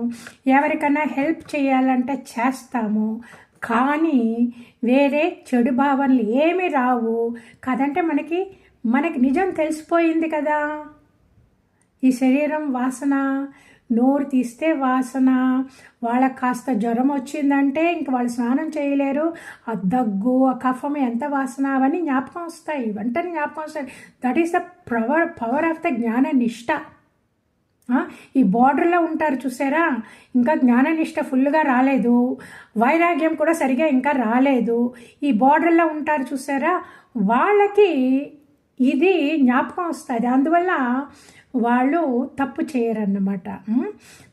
ఎవరికైనా హెల్ప్ చేయాలంటే చేస్తాము. కానీ వేరే చెడు భావనలు ఏమీ రావు కదంటే మనకి నిజం తెలిసిపోయింది కదా. ఈ శరీరం వాసన, నోరు తీస్తే వాసన, వాళ్ళకి కాస్త జ్వరం వచ్చిందంటే ఇంక వాళ్ళు స్నానం చేయలేరు, ఆ దగ్గు ఆ కఫం ఎంత వాసన అవన్నీ జ్ఞాపకం వస్తాయి, వెంటనే జ్ఞాపకం వస్తాయి. That is the power of the జ్ఞాన నిష్ట. ఈ బార్డర్లో ఉంటారు చూసారా, ఇంకా జ్ఞాననిష్ట ఫుల్గా రాలేదు, వైరాగ్యం కూడా సరిగా ఇంకా రాలేదు, ఈ బార్డర్లో ఉంటారు చూసారా, వాళ్ళకి ఇది జ్ఞాపకం వస్తుంది. అందువల్ల వాళ్ళు తప్పు చేయరన్నమాట.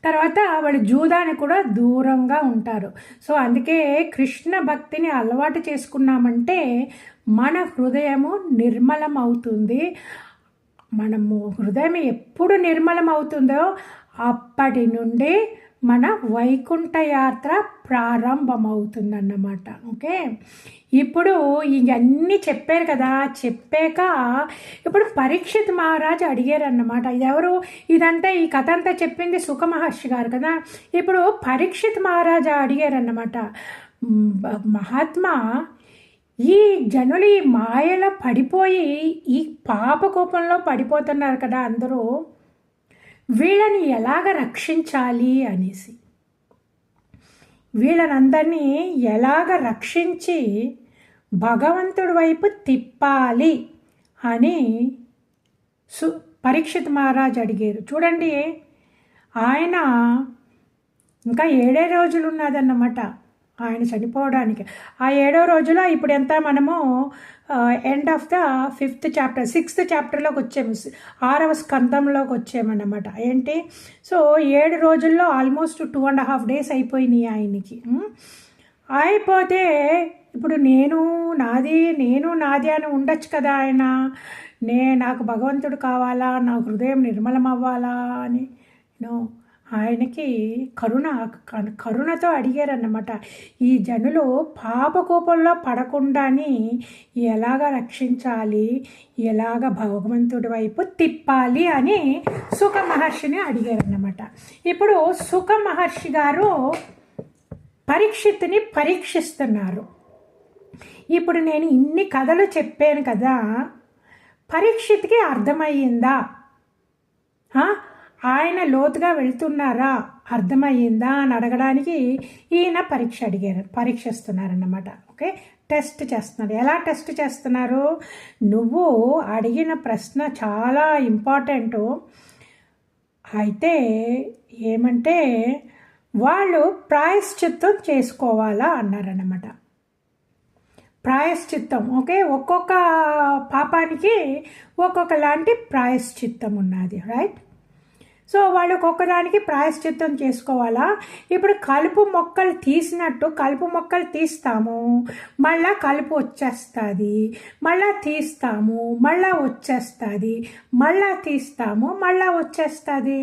తర్వాత వాళ్ళు జూదాన్ని కూడా దూరంగా ఉంటారు. సో అందుకే కృష్ణ భక్తిని అలవాటు చేసుకున్నామంటే మన హృదయము నిర్మలం అవుతుంది. మనము హృదయం ఎప్పుడు నిర్మలం అవుతుందో అప్పటి నుండి మన వైకుంఠ యాత్ర ప్రారంభమవుతుందన్నమాట. ఓకే, ఇప్పుడు ఇవన్నీ చెప్పారు కదా, చెప్పాక ఇప్పుడు పరీక్షిత్ మహారాజు అడిగారన్నమాట. ఇదంతా ఈ కథ అంతా చెప్పింది సుఖ మహర్షి గారు కదా. ఇప్పుడు పరీక్షిత్ మహారాజు అడిగారన్నమాట, మహాత్మా, ఈ జనులు ఈ మాయలో పడిపోయి ఈ పాపకోపంలో పడిపోతున్నారు కదా అందరూ, వీళ్ళని ఎలాగ రక్షించాలి అనేసి, వీళ్ళనందరినీ ఎలాగ రక్షించి భగవంతుడి వైపు తిప్పాలి అని పరీక్షిత్ మహారాజ్ అడిగారు. చూడండి, ఆయన ఇంకా 7 రోజులు ఉన్నదన్నమాట ఆయన చనిపోవడానికి. ఆ 7వ రోజులో ఇప్పుడు ఎంత మనము end of the 5th chapter 6th చాప్టర్లోకి వచ్చాము, 6వ స్కందంలోకి వచ్చామన్నమాట. ఏంటి, సో 7 రోజుల్లో ఆల్మోస్ట్ 2.5 days అయిపోయినాయి ఆయనకి. అయిపోతే ఇప్పుడు నేను నాది అని ఉండొచ్చు కదా ఆయన, నాకు భగవంతుడు కావాలా, నా హృదయం నిర్మలం అవ్వాలా అని ఆయనకి కరుణతో అడిగారన్నమాట. ఈ జనులు పాపకోపంలో పడకుండాని ఎలాగ రక్షించాలి, ఎలాగ భగవంతుడి వైపు తిప్పాలి అని సుఖ మహర్షిని అడిగారన్నమాట. ఇప్పుడు సుఖ మహర్షి గారు పరీక్షిత్తుని పరీక్షిస్తున్నారు. ఇప్పుడు నేను ఇన్ని కథలు చెప్పాను కదా, పరీక్షిత్కి అర్థమయ్యిందా, ఆయన లోతుగా వెళ్తున్నారా, అర్థమయ్యిందా అని అడగడానికి ఈయన పరీక్షిస్తున్నారన్నమాట. ఓకే, టెస్ట్ చేస్తున్నారు. ఎలా టెస్ట్ చేస్తున్నారు, నువ్వు అడిగిన ప్రశ్న చాలా ఇంపార్టెంటు. అయితే ఏమంటే వాళ్ళు ప్రాయశ్చిత్తం చేసుకోవాలా అన్నారన్నమాట. ప్రాయశ్చిత్తం, ఓకే, ఒక్కొక్క పాపానికి ఒక్కొక్క లాంటి ప్రాయశ్చిత్తం ఉన్నది, రైట్. సో వాళ్ళు ఒక్కొక్కదానికి ప్రాయశ్చిత్తం చేసుకోవాలా. ఇప్పుడు కలుపు మొక్కలు తీసినట్టు కలుపు మొక్కలు తీస్తాము, మళ్ళా కలుపు వచ్చేస్తుంది, మళ్ళా తీస్తాము, మళ్ళా వచ్చేస్తుంది, మళ్ళా తీస్తాము, మళ్ళా వచ్చేస్తుంది.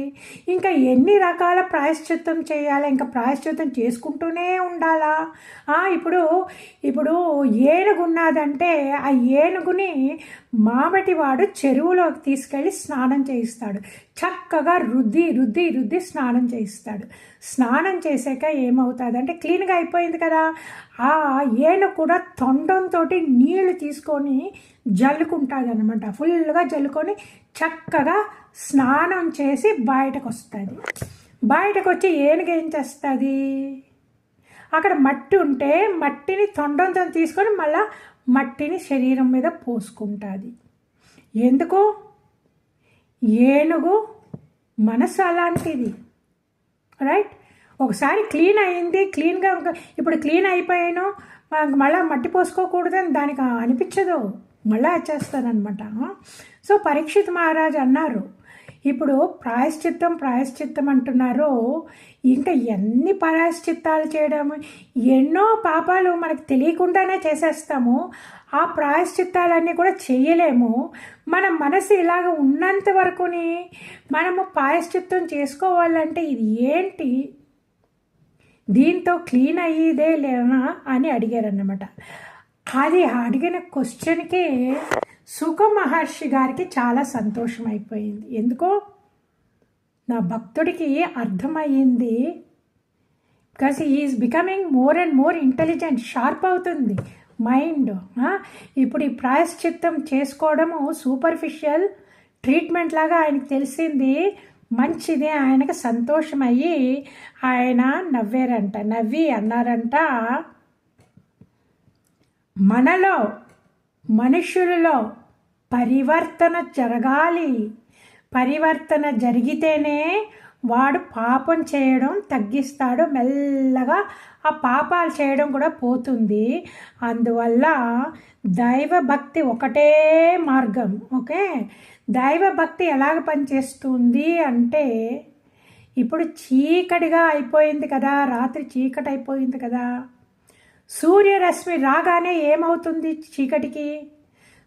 ఇంకా ఎన్ని రకాల ప్రాయశ్చిత్తం చేయాలి? ఇంకా ప్రాయశ్చిత్తం చేసుకుంటూనే ఉండాలా? ఇప్పుడు ఇప్పుడు ఏనుగు ఉన్నదంటే ఆ ఏనుగుని మామటివాడు చెరువులోకి తీసుకెళ్ళి స్నానం చేయిస్తాడు. చక్కగా రుద్ది రుద్ది రుద్ది స్నానం చేయిస్తాడు. స్నానం చేసాక ఏమవుతుంది అంటే క్లీన్గా అయిపోయింది కదా. ఆ ఏనుగు కూడా తొండంతో నీళ్లు తీసుకొని జల్లుకుంటుంది అనమాట. ఫుల్గా జల్లుకొని చక్కగా స్నానం చేసి బయటకు వస్తుంది. బయటకు వచ్చి ఏనుగు ఏం చేస్తుంది? అక్కడ మట్టి ఉంటే మట్టిని తొండంతో తీసుకొని మళ్ళీ మట్టిని శరీరం మీద పోసుకుంటుంది. ఎందుకు? ఏనుగు మనసు అలాంటిది, రైట్? ఒకసారి క్లీన్ అయింది, క్లీన్గా ఇప్పుడు క్లీన్ అయిపోయాను మళ్ళీ మట్టి పోసుకోకూడదని దానికి అనిపించదు, మళ్ళీ వచ్చేస్తానమాట. సో పరీక్షిత్ మహారాజ్ అన్నారు, ఇప్పుడు ప్రాయశ్చిత్తం అంటున్నారు, ఇంకా ఎన్ని ప్రాయశ్చిత్తాలు చేయడము, ఎన్నో పాపాలు మనకు తెలియకుండానే చేసేస్తాము. ఆ ప్రాయశ్చిత్తాలన్నీ కూడా చేయలేము. మన మనసు ఇలాగ ఉన్నంత వరకుని మనము ప్రాయశ్చిత్తం చేసుకోవాలంటే ఇది ఏంటి, దీంతో క్లీన్ అయ్యేదే లేనా అని అడిగారన్నమాట. అది అడిగిన క్వశ్చన్కి సుఖ మహర్షి గారికి చాలా సంతోషం అయిపోయింది. ఎందుకో నా భక్తుడికి అర్థమయ్యింది. Because is becoming more and more intelligent, sharp అవుతుంది మైండ్. ఇప్పుడు ఈ ప్రాయశ్చిత్తం చేసుకోవడము సూపర్ఫిషియల్ ట్రీట్మెంట్ లాగా ఆయనకు తెలిసింది, మంచిది. ఆయనకు సంతోషమయ్యి ఆయన నవ్వారంట. నవ్వి అన్నారంట, మనలో మనుషులలో పరివర్తన జరగాలి. పరివర్తన జరిగితేనే వాడు పాపం చేయడం తగ్గిస్తాడు, మెల్లగా ఆ పాపాలు చేయడం కూడా పోతుంది. అందువల్ల దైవభక్తి ఒకటే మార్గం. ఓకే, దైవభక్తి ఎలాగ పనిచేస్తుంది అంటే, ఇప్పుడు చీకటిగా అయిపోయింది కదా, రాత్రి చీకటి అయిపోయింది కదా, సూర్యరశ్మి రాగానే ఏమవుతుంది చీకటికి?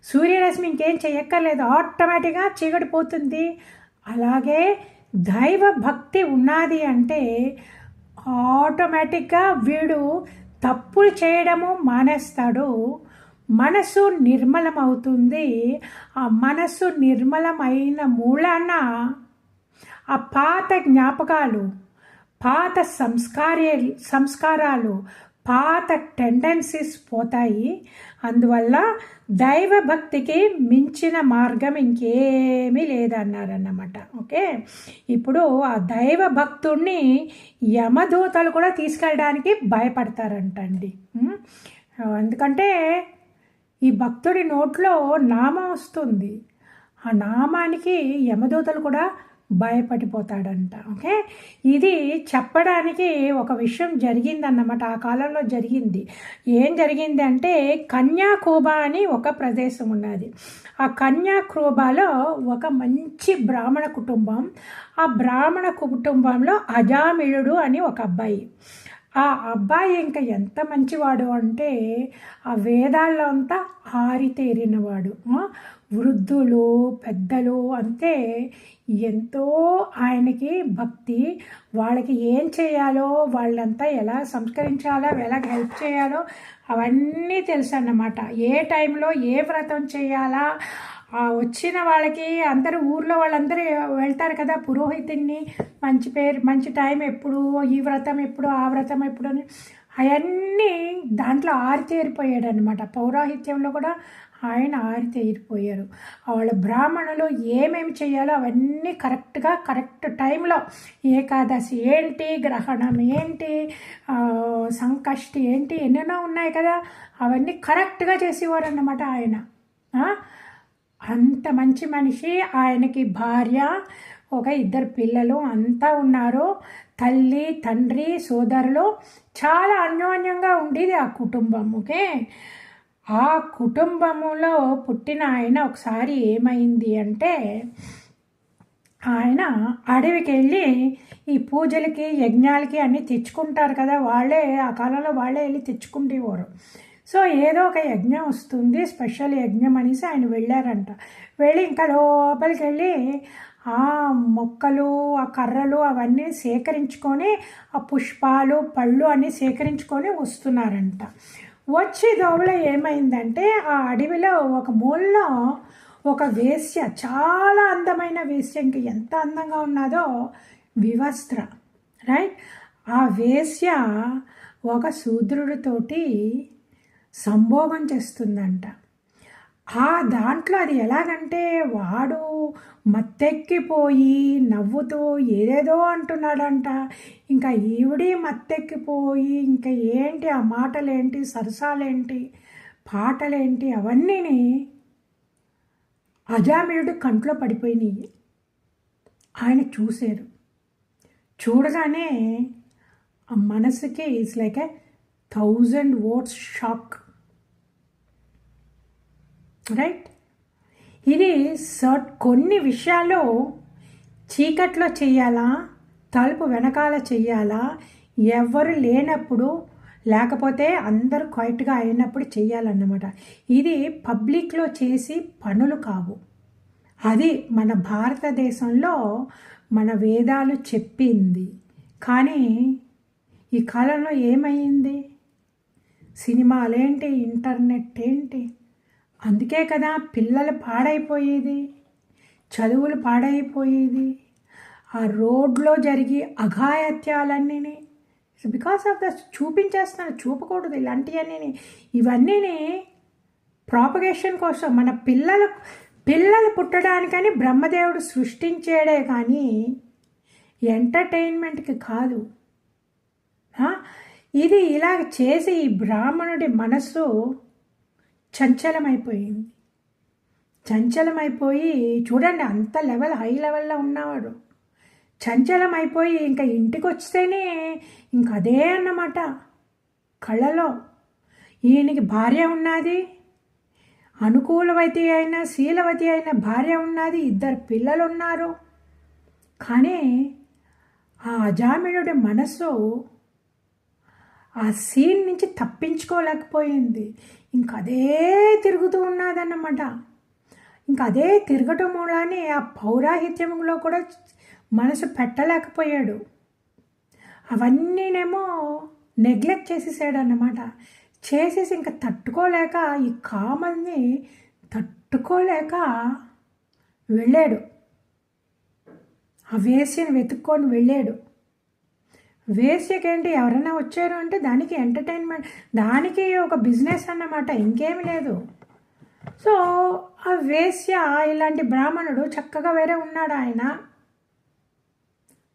సూర్యరశ్మి ఇంకేం చెయ్యక్కర్లేదు, ఆటోమేటిక్గా చీకటి పోతుంది. అలాగే దైవ భక్తి ఉన్నది అంటే ఆటోమేటిక్గా వీడు తప్పులు చేయడము మానేస్తాడు, మనసు నిర్మలమవుతుంది. ఆ మనసు నిర్మలమైన మూలాన ఆ పాత జ్ఞాపకాలు, పాత సంస్కారాలు, పాత టెండెన్సీస్ పోతాయి. అందువల్ల దైవభక్తికి మించిన మార్గం ఇంకేమీ లేదన్నారన్నమాట. ఓకే, ఇప్పుడు ఆ దైవభక్తుడిని యమదూతలు కూడా తీసుకెళ్ళడానికి భయపడతారంటండి. ఎందుకంటే ఈ భక్తుడి నోట్లో నామం వస్తుంది, ఆ నామానికి యమదూతలు కూడా భయపడిపోతాడంట. ఓకే, ఇది చెప్పడానికి ఒక విషయం జరిగిందన్నమాట, ఆ కాలంలో జరిగింది. ఏం జరిగింది అంటే, కన్యాకుబా అని ఒక ప్రదేశం ఉన్నది. ఆ కన్యాకుబాలో ఒక మంచి బ్రాహ్మణ కుటుంబం. ఆ బ్రాహ్మణ కుటుంబంలో అజామిళుడు అని ఒక అబ్బాయి. ఆ అబ్బాయి ఇంకా ఎంత మంచివాడు అంటే, ఆ వేదాల్లో అంతా ఆరితేరినవాడు. వృద్ధులు పెద్దలు అంతే ఎంతో ఆయనకి భక్తి. వాళ్ళకి ఏం చేయాలో, వాళ్ళంతా ఎలా సంస్కరించాలో, ఎలా హెల్ప్ చేయాలో అవన్నీ తెలుసు అన్నమాట. ఏ టైంలో ఏ వ్రతం చేయాలా, వచ్చిన వాళ్ళకి అందరూ ఊర్లో వాళ్ళందరూ వెళ్తారు కదా పురోహితుడిని, మంచి పేరు మంచి టైం ఎప్పుడు, ఈ వ్రతం ఎప్పుడు, ఆ వ్రతం ఎప్పుడు అని అవన్నీ దాంట్లో ఆరితేరిపోయాడు అనమాట. పౌరాహిత్యంలో కూడా ఆయన ఆరితేరిపోయారు. వాళ్ళ బ్రాహ్మణులు ఏమేమి చేయాలో అవన్నీ కరెక్ట్గా కరెక్ట్ టైంలో, ఏకాదశి ఏంటి, గ్రహణం ఏంటి, సంకష్టి ఏంటి, ఎన్నెన్నో ఉన్నాయి కదా, అవన్నీ కరెక్ట్గా చేసేవారు అన్నమాట ఆయన. అంత మంచి మనిషి. ఆయనకి భార్య, ఒక 2 పిల్లలు అంతా ఉన్నారు. తల్లి తండ్రి సోదరులు, చాలా అన్యోన్యంగా ఉండేది ఆ కుటుంబం. ఓకే, ఆ కుటుంబములో పుట్టిన ఆయన ఒకసారి ఏమైంది అంటే, ఆయన అడవికి వెళ్ళి ఈ పూజలకి యజ్ఞాలకి అన్నీ తెచ్చుకుంటారు కదా, వాళ్ళే ఆ కాలంలో వాళ్ళే వెళ్ళి తెచ్చుకుంటేవారు. సో ఏదో ఒక యజ్ఞం వస్తుంది, స్పెషల్ యజ్ఞం అనేసి ఆయన వెళ్ళారంట. వెళ్ళి ఇంకా లోపలికి వెళ్ళి ఆ మొక్కలు, ఆ కర్రలు అవన్నీ సేకరించుకొని, ఆ పుష్పాలు పళ్ళు అన్నీ సేకరించుకొని వస్తున్నారంట. వచ్చి దోవలో ఏమైందంటే ఆ అడవిలో ఒక మూలలో ఒక వేశ్య, చాలా అందమైన వేశ్య, ఇంక ఎంత అందంగా ఉన్నదో, వివస్త్ర, రైట్. ఆ వేశ్య ఒక శూద్రుడితోటి సంభోగం చేస్తుందంట. ఆ దాంట్లో అది ఎలాగంటే వాడు మత్తెక్కిపోయి నవ్వుతూ ఏదేదో అంటున్నాడంట. ఇంకా ఈవిడి మత్తెక్కిపోయి ఇంకా ఏంటి ఆ మాటలేంటి, సరసాలేంటి, పాటలేంటి, అవన్నీని అజామిళుడు కంట్లో పడిపోయినాయి. ఆయన చూశారు. చూడగానే ఆ మనసుకి it's like A 1000 watts shock, right. ఇది కొన్ని విషయాలు చీకట్లో చెయ్యాలా, తలుపు వెనకాల చెయ్యాలా, ఎవరు లేనప్పుడు, లేకపోతే అందరూ క్వైట్గా అయినప్పుడు చెయ్యాలన్నమాట. ఇది పబ్లిక్లో చేసి పనులు కావు. అది మన భారతదేశంలో మన వేదాలు చెప్పింది. కానీ ఈ కాలంలో ఏమైంది? సినిమాలేంటి, ఇంటర్నెట్ ఏంటి, అందుకే కదా పిల్లలు పాడైపోయేది, చదువులు పాడైపోయేది, ఆ రోడ్లో జరిగి అఘాయత్యాలన్నీ బికాస్ ఆఫ్ ద చూపించేస్తాను. చూపకూడదు ఇలాంటివన్నీ. ఇవన్నీ ప్రాపగేషన్ కోసం, మన పిల్లలు పుట్టడానికని బ్రహ్మదేవుడు సృష్టించాడే కానీ ఎంటర్టైన్మెంట్కి కాదు. ఇది ఇలాగ చేసి ఈ బ్రాహ్మణుడి మనస్సు చంచలమైపోయి చూడండి, అంత హై లెవెల్లో ఉన్నవాడు చంచలమైపోయి ఇంకా ఇంటికి వస్తేనే ఇంక అదే అన్నమాట కళ్ళలో. ఈయనకి భార్య ఉన్నది, అనుకూలవతి అయిన శీలవతి అయిన భార్య ఉన్నది, 2 పిల్లలు ఉన్నారు. కానీ ఆ అజామిళుడి మనసు ఆ సీన్ నుంచి తప్పించుకోలేకపోయింది. ఇంకా అదే తిరుగుతూ ఉన్నదన్నమాట. ఇంకా అదే తిరగటం మూలానే ఆ పౌరాహిత్యంలో కూడా మనసు పెట్టలేకపోయాడు. అవన్నీనేమో నెగ్లెక్ట్ చేసేసాడు అన్నమాట. చేసేసి ఇంకా తట్టుకోలేక, ఈ కామల్ని తట్టుకోలేక వెళ్ళాడు. ఆ వేశ్యని వెతుక్కొని వెళ్ళాడు. వేశ్యకేంటి, ఎవరైనా వచ్చారు అంటే దానికి ఎంటర్టైన్మెంట్, దానికి ఒక బిజినెస్ అన్నమాట, ఇంకేమి లేదు. సో ఆ వేశ్య ఇలాంటి బ్రాహ్మణుడు చక్కగా వేరే ఉన్నాడు ఆయన.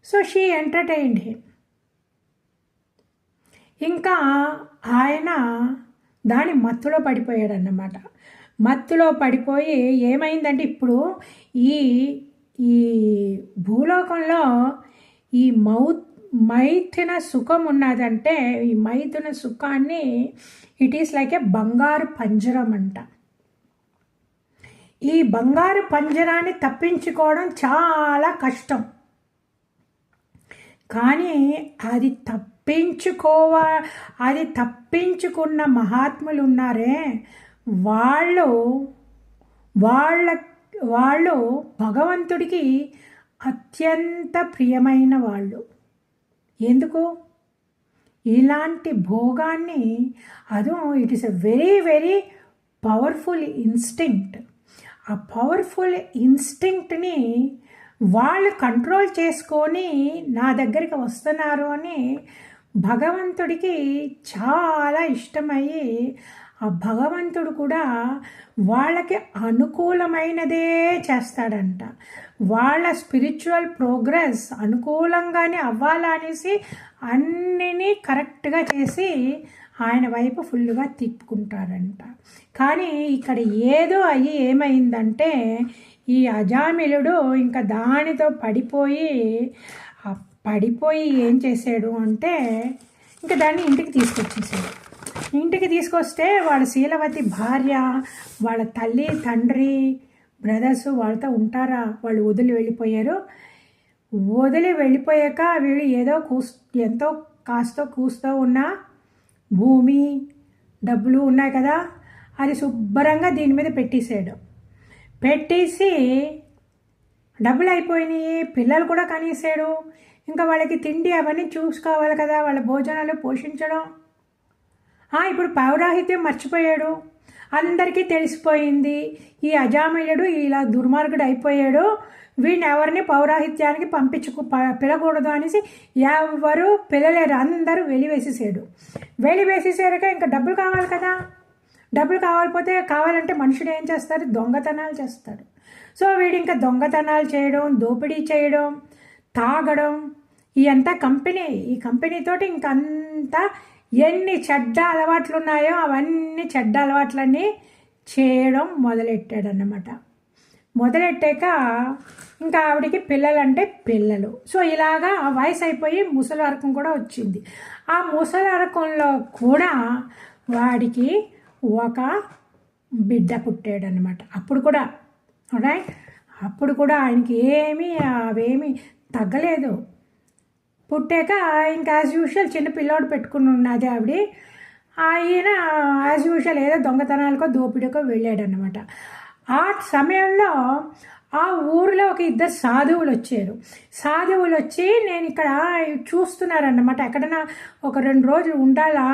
So she entertained him. ఇంకా ఆయన దాని మత్తులో పడిపోయాడు అన్నమాట. మత్తులో పడిపోయి ఏమైందంటే ఇప్పుడు ఈ ఈ భూలోకంలో ఈ మైథున సుఖం ఉన్నదంటే, ఈ మైథున సుఖాన్ని ఇట్ ఈస్ లైక్ ఏ బంగారు పంజరం అంట. ఈ బంగారు పంజరాన్ని తప్పించుకోవడం చాలా కష్టం. కానీ అది తప్పించుకున్న మహాత్ములు ఉన్నారే, వాళ్ళు భగవంతుడికి అత్యంత ప్రియమైన వాళ్ళు. ఎందుకు? ఇలాంటి భోగాన్ని, అదో it is a very very powerful instinct. ఆ పవర్ఫుల్ ఇన్స్టింక్ట్ని వాళ్ళు కంట్రోల్ చేసుకొని నా దగ్గరికి వస్తున్నారు అని భగవంతుడికి చాలా ఇష్టమయ్యి, ఆ భగవంతుడు కూడా వాళ్ళకి అనుకూలమైనదే చేస్తాడంట. వాళ్ళ స్పిరిచువల్ ప్రోగ్రెస్ అనుకూలంగానే అవ్వాలనేసి అన్నినీ కరెక్ట్గా చేసి ఆయన వైపు ఫుల్గా తిప్పుకుంటారంట. కానీ ఇక్కడ ఏదో అయ్యి ఏమైందంటే, ఈ అజామిళుడు ఇంకా దానితో పడిపోయి ఏం చేశాడు అంటే, ఇంకా దాన్ని ఇంటికి తీసుకొచ్చేసాడు. ఇంటికి తీసుకొస్తే వాళ్ళ శీలవతి భార్య, వాళ్ళ తల్లి తండ్రి, బ్రదర్స్ వాళ్ళతో ఉంటారా? వాళ్ళు వదిలి వెళ్ళిపోయారు. వదిలి వెళ్ళిపోయాక వీళ్ళు ఏదో ఎంతో కాస్తో కూస్తో ఉన్న భూమి డబ్బులు ఉన్నాయి కదా, అది శుభ్రంగా దీని మీద పెట్టేసాడు. పెట్టేసి డబ్బులు అయిపోయినాయి, పిల్లలు కూడా కనేసాడు. ఇంకా వాళ్ళకి తిండి అవన్నీ చూసుకోవాలి కదా, వాళ్ళ భోజనాలు పోషించడం. ఇప్పుడు పౌరాహిత్యం మర్చిపోయాడు. అందరికీ తెలిసిపోయింది ఈ అజామిలుడు ఇలా దుర్మార్గుడు అయిపోయాడు, వీడిని ఎవరిని పౌరాహిత్యానికి పిలకూడదు అనేసి ఎవరు పిలలేరు, అందరూ వెలివేసేసాడు. వెలివేసేసాక ఇంకా డబ్బులు కావాలి కదా, డబ్బులు కావాలంటే మనుషుడు ఏం చేస్తారు? దొంగతనాలు చేస్తాడు. సో వీడు ఇంకా దొంగతనాలు చేయడం, దోపిడీ చేయడం, తాగడం, ఇదంతా ఈ కంపెనీతోటి ఇంకంతా ఎన్ని చెడ్డ అలవాట్లు ఉన్నాయో అవన్నీ చెడ్డ అలవాట్లన్నీ చేయడం మొదలెట్టాడన్నమాట. మొదలెట్టాక ఇంకా ఆవిడికి పిల్లలంటే పిల్లలు. సో ఇలాగా ఆ వయసు అయిపోయి ముసలిరకం కూడా వచ్చింది. ఆ ముసలిరకంలో కూడా వాడికి ఒక బిడ్డ పుట్టాడనమాట. అప్పుడు కూడా రైట్, అప్పుడు కూడా ఆయనకి అవేమీ తగ్గలేదు. పుట్టాక ఇంకా యాజ్ యూజువల్ చిన్న పిల్లోడు పెట్టుకుని ఉన్నది ఆవిడ. ఆయన యాజ్ యూజువల్ ఏదో దొంగతనాలకో దోపిడికో వెళ్ళాడనమాట. ఆ సమయంలో ఆ ఊరిలో ఒక ఇద్దరు సాధువులు వచ్చారు. సాధువులు వచ్చి నేను ఇక్కడ చూస్తున్నారన్నమాట, ఎక్కడైనా ఒక 2 రోజులు ఉండాలా,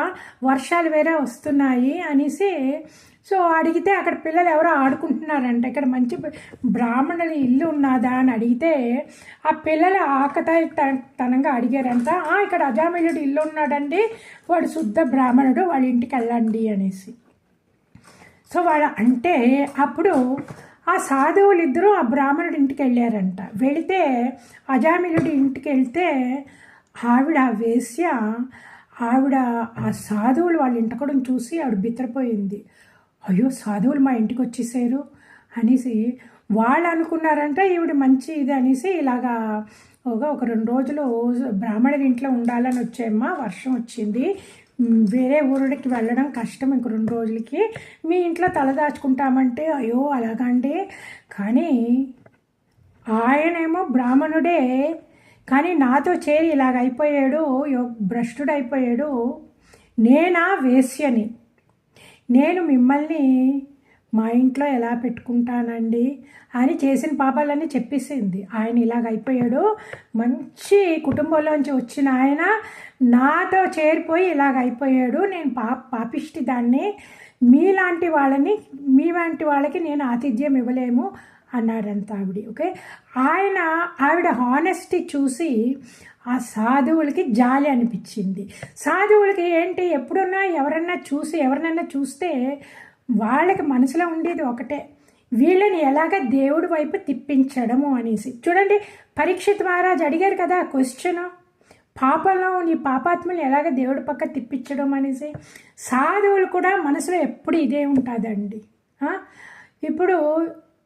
వర్షాలు వేరే వస్తున్నాయి అనేసి. సో అడిగితే అక్కడ పిల్లలు ఎవరో ఆడుకుంటున్నారంట, ఇక్కడ మంచి బ్రాహ్మణుల ఇల్లు ఉన్నదా అని అడిగితే ఆ పిల్లలు ఆకతాయితనంగా అడిగారంట, ఇక్కడ అజామిలుడు ఇల్లు ఉన్నాడండి, వాడు శుద్ధ బ్రాహ్మణుడు, వాళ్ళ ఇంటికి వెళ్ళండి అనేసి. సో వాళ్ళు అంటే అప్పుడు ఆ సాధువులు ఇద్దరూ ఆ బ్రాహ్మణుడి ఇంటికి వెళ్ళారంట. వెళితే అజామిలుడి ఇంటికి వెళ్తే ఆవిడ వేశ్య, ఆవిడ ఆ సాధువులు వాళ్ళ ఇంటికడం చూసి ఆవిడ బిత్తరపోయింది. అయ్యో సాధువులు మా ఇంటికి వచ్చేసారు అనేసి వాళ్ళు అనుకున్నారంట ఈవిడ మంచి ఇది అనేసి ఇలాగా ఒక 2 రోజులు బ్రాహ్మణుడి ఇంట్లో ఉండాలని వచ్చాయమ్మా, వర్షం వచ్చింది, వేరే ఊరికి వెళ్ళడం కష్టం, ఇంక 2 రోజులకి మీ ఇంట్లో తలదాచుకుంటామంటే అయ్యో అలాగండి. కానీ ఆయనేమో బ్రాహ్మణుడే, కానీ నాతో చేరి ఇలాగ అయిపోయాడు, భ్రష్టుడు అయిపోయాడు, నేనా వేశ్యని, నేను మిమ్మల్ని మా ఇంట్లో ఎలా పెట్టుకుంటానండి అని చేసిన పాపాలన్నీ చెప్పేసింది. ఆయన ఇలాగ అయిపోయాడు, మంచి కుటుంబంలోంచి వచ్చిన ఆయన నాతో చేరిపోయి ఇలాగ అయిపోయాడు, నేను పాపిష్టి దాన్ని, మీ వంటి వాళ్ళకి నేను ఆతిథ్యం ఇవ్వలేము అన్నాడంత ఆవిడ. ఓకే, ఆవిడ హానెస్టీ చూసి ఆ సాధువులకి జాలి అనిపించింది. సాధువులకి ఏంటి, ఎప్పుడన్నా ఎవరినైనా చూస్తే వాళ్ళకి మనసులో ఉండేది ఒకటే, వీళ్ళని ఎలాగ దేవుడి వైపు తిప్పించడము అనేసి. చూడండి, పరీక్షిత్ మహారాజ్ అడిగారు కదా క్వశ్చన్, పాపంలో నీ పాపాత్మని ఎలాగ దేవుడి పక్క తిప్పించడం అనేసి. సాధువులు కూడా మనసులో ఎప్పుడు ఇదే ఉంటుందండి. ఇప్పుడు